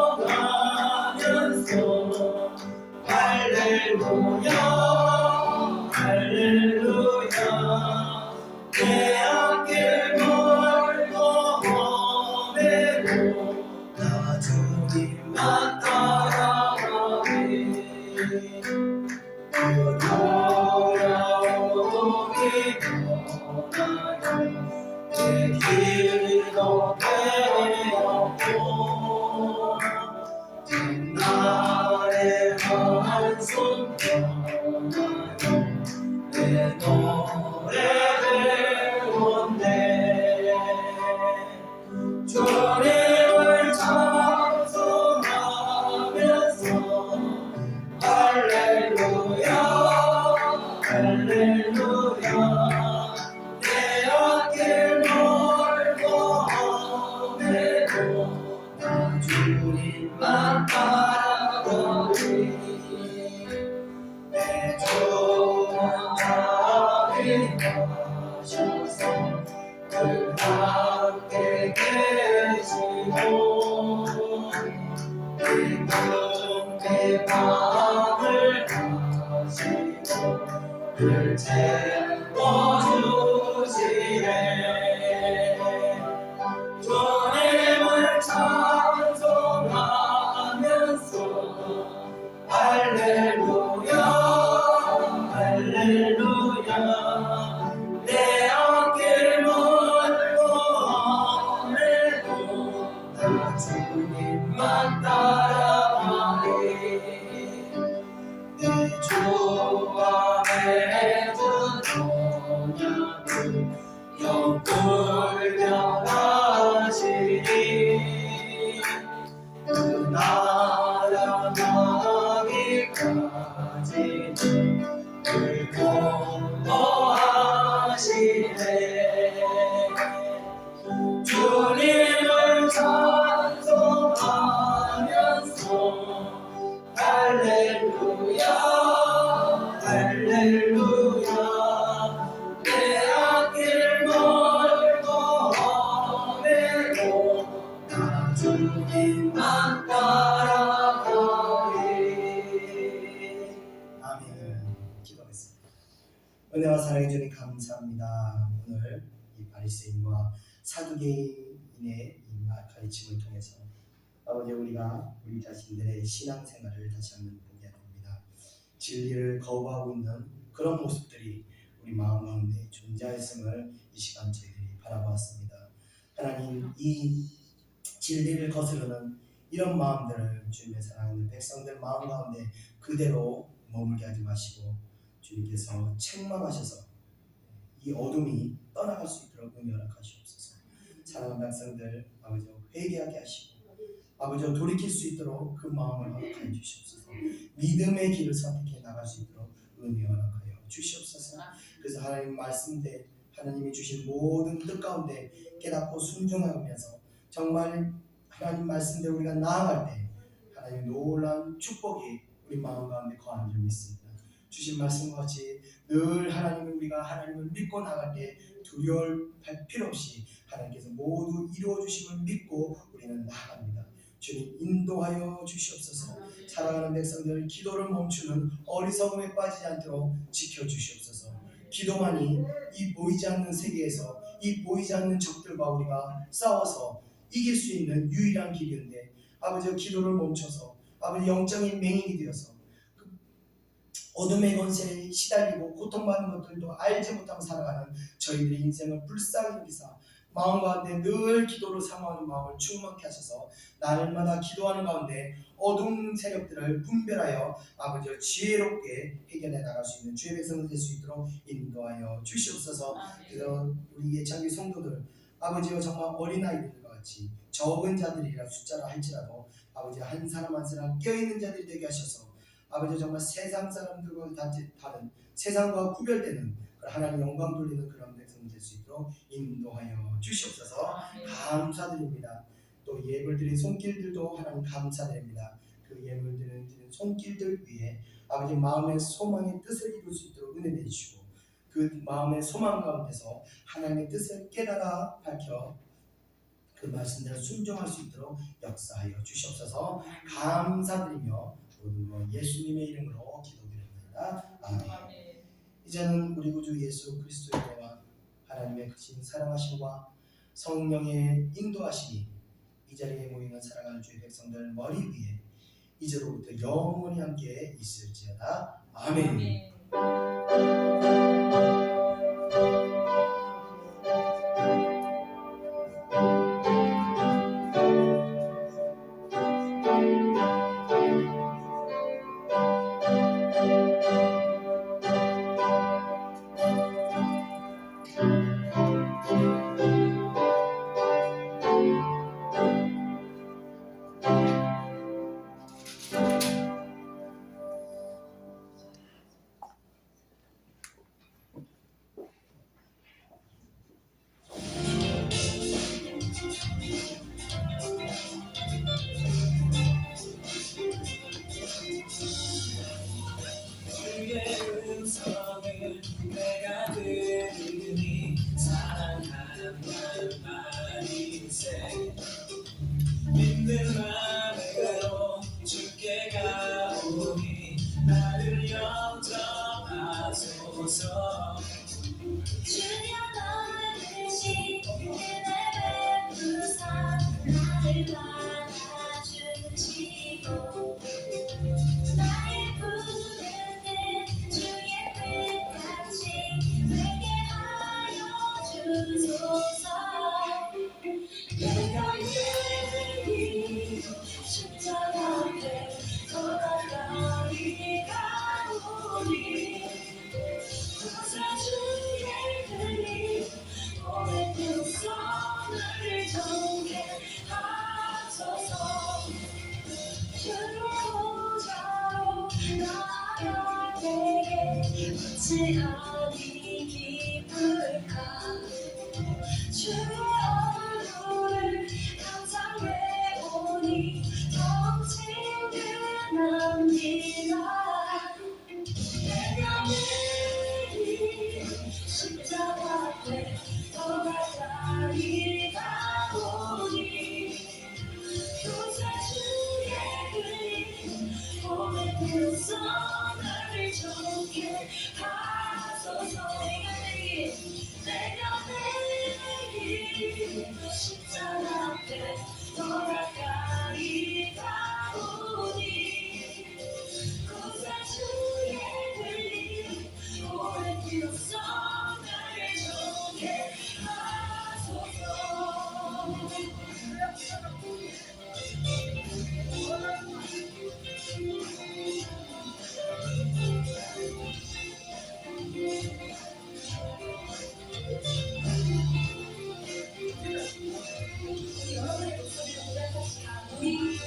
할렐루야 할렐루야 내 앞길 멀고 험해도 나 주님만 따라가리. 그 두려움이 떠나요 내 기도 나 주님만 바라보리 내 주는 나를 하셔서 늘 함께 계시고 내 밤을 하시고 늘 채워주시네 주님을 찬송하면서 할렐루야 할렐루야 내 앞길 멀고 오늘도 나 주님만 따라가리 내 주와 맺은 언약을 영불 변하시니 그 나라 나기까지는 늘 공포하시네 주님을 찬송하면서 할렐루야 할렐루야 내 앞길 멀고 험해도 나 주님만 따라가리 아멘. 기도하겠습니다. 은혜와 사랑해 주님 감사합니다. 오늘 이 바리새인과 사두개인의 이 가르침을 통해서 아버지 우리가 우리 자신들의 신앙생활을 다시 한번 보게 됩니다. 진리를 거부하고 있는 그런 모습들이 우리 마음 가운데 존재했음을 이 시간 저희들이 바라보았습니다. 하나님 이 진리를 거스르는 이런 마음들을 주님의 사랑하는 백성들 마음 가운데 그대로 머물게 하지 마시고 주님께서 책망하셔서 이 어둠이 떠나갈 수 있도록 은혜 허락하시옵소서. 사랑하는 백성들 아버지 회개하게 하시고 아버지 돌이킬 수 있도록 그 마음을 허락하여 주시옵소서. 믿음의 길을 선택해 나갈 수 있도록 은혜 허락하여 주시옵소서. 그래서 하나님 말씀대 하나님이 주신 모든 뜻 가운데 깨닫고 순종하면서 정말 하나님 말씀대로 우리가 나아갈 때 하나님 놀라운 축복이 우리 마음 가운데 거하는 줄 믿습니다. 주신 말씀과 같이 늘 하나님을 우리가 하나님을 믿고 나갈 때 두려울 필요 없이 하나님께서 모두 이루어 주심을 믿고 우리는 나아갑니다. 주님 인도하여 주시옵소서. 사랑하는 백성들 기도를 멈추는 어리석음에 빠지지 않도록 지켜주시옵소서. 기도만이 이 보이지 않는 세계에서 이 보이지 않는 적들과 우리가 싸워서 이길 수 있는 유일한 길인데 아버지 기도를 멈춰서 아버지 영적인 맹인이 되어서 어둠의 권세에 시달리고 고통받는 것들도 알지 못하고 살아가는 저희들의 인생을 불쌍히 여기사 마음 가운데 늘 기도를 사모하는 마음을 충만케 하셔서 날마다 기도하는 가운데 어두운 세력들을 분별하여 아버지와 지혜롭게 해결해 나갈 수 있는 주의 백성들 될 수 있도록 인도하여 주시옵소서. 그래서 우리 예창기 성도들 아버지와 정말 어린아이들과 같이 적은 자들이라 숫자라 할지라도 아버지 한 사람 한 사람 껴있는 자들이 되게 하셔서 아버지 정말 세상 사람들과 다른 세상과 구별되는 하나님 영광 돌리는 그런 백성 될 수 있도록 인도하여 주시옵소서. 감사드립니다. 또 예물 드린 손길들도 하나님 감사드립니다. 그 예물 드린 손길들 위에 아버지 마음의 소망의 뜻을 이룰 수 있도록 은혜 내주시고 그 마음의 소망 가운데서 하나님의 뜻을 깨달아 밝혀 그 말씀대로 순종할 수 있도록 역사하여 주시옵소서. 감사드리며 모든 것 예수님의 이름으로 기도드립니다. 아멘. 이제는 우리 구주 예수 그리스도의 은혜와 하나님의 크신 사랑하심과 성령의 인도하심이 이 자리에 모이는 사랑하는 주의 백성들 머리 위에 이제로부터 영원히 함께 있을지어다. 아멘. 안아주시고 나의 부르는 주의 뜻같이 되게 하여 주소서. 내가 내리 십자가 앞에 더 가까이 가오니 구세주의 흘린 오랜 눈썹을 정케 하소서. 주의 보좌로 나아가게 어찌하니 기쁠까. 주의 얼굴을 항상 배우니 더욱 친근합니다. 내가 매일 십자가 앞에 더 가까이 가오니 구세주의 흘린 오랜 눈썹을 정케 하소서. 내가 매일 십자가 앞에 더 가까이 가오니 구세주의 흘린 오랜 눈썹을 정케 하소서. 여러분의 목소리로 고백합시다. 우리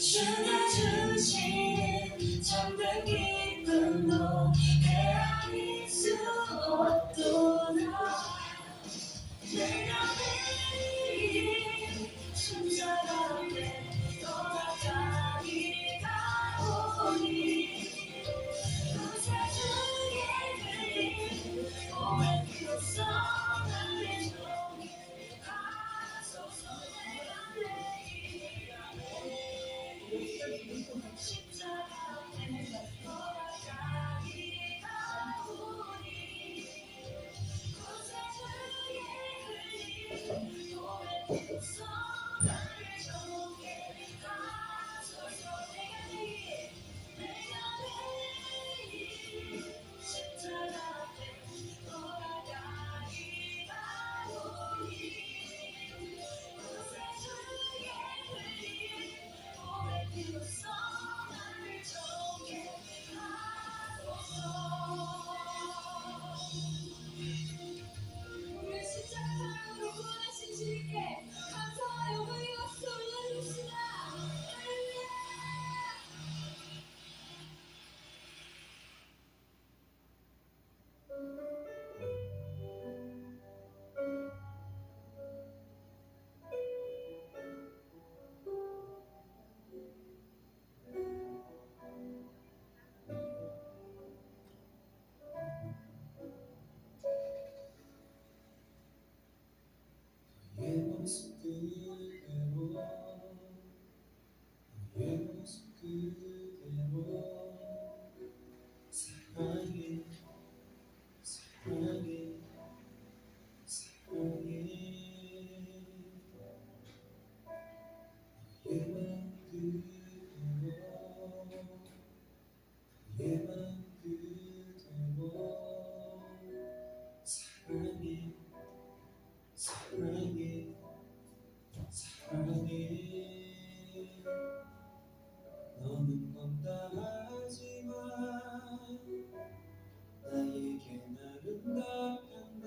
주가 주신 참된 기쁨도 헤아릴 수 없도다. 내가 매일 십자가 앞에 더 가까이 가오니 구세주의 흘린 오랜 눈썹을 정케 하소서. 내가 매일 십자가 앞에 더 가까이 가오니 구세주의 흘린 오랜 눈썹을 정케 하소서. 내가 매일 십자가 앞에 더 가까이 가오니 구세주의 흘린 오랜 눈썹을 정케 하소서. 우리의 십자가 사랑으로 구원하신 주님께 감사와 영광의 박수 올려줍시다. 할렐루야. 너의 모습 그대로 너의 모습 그대로 사랑해 사랑해 사랑해 너의 맘 그대로 너의 맘 그대로 사랑해 사랑해 사랑해 너는 건다하지만 나에겐 아름답단다.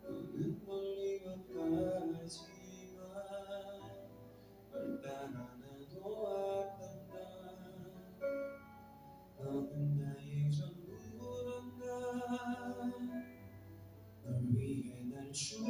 너는 멀리 왔다 하지만 널 따라 나도 왔단다. 너는 나의 전부란다. 널 위해 날 죽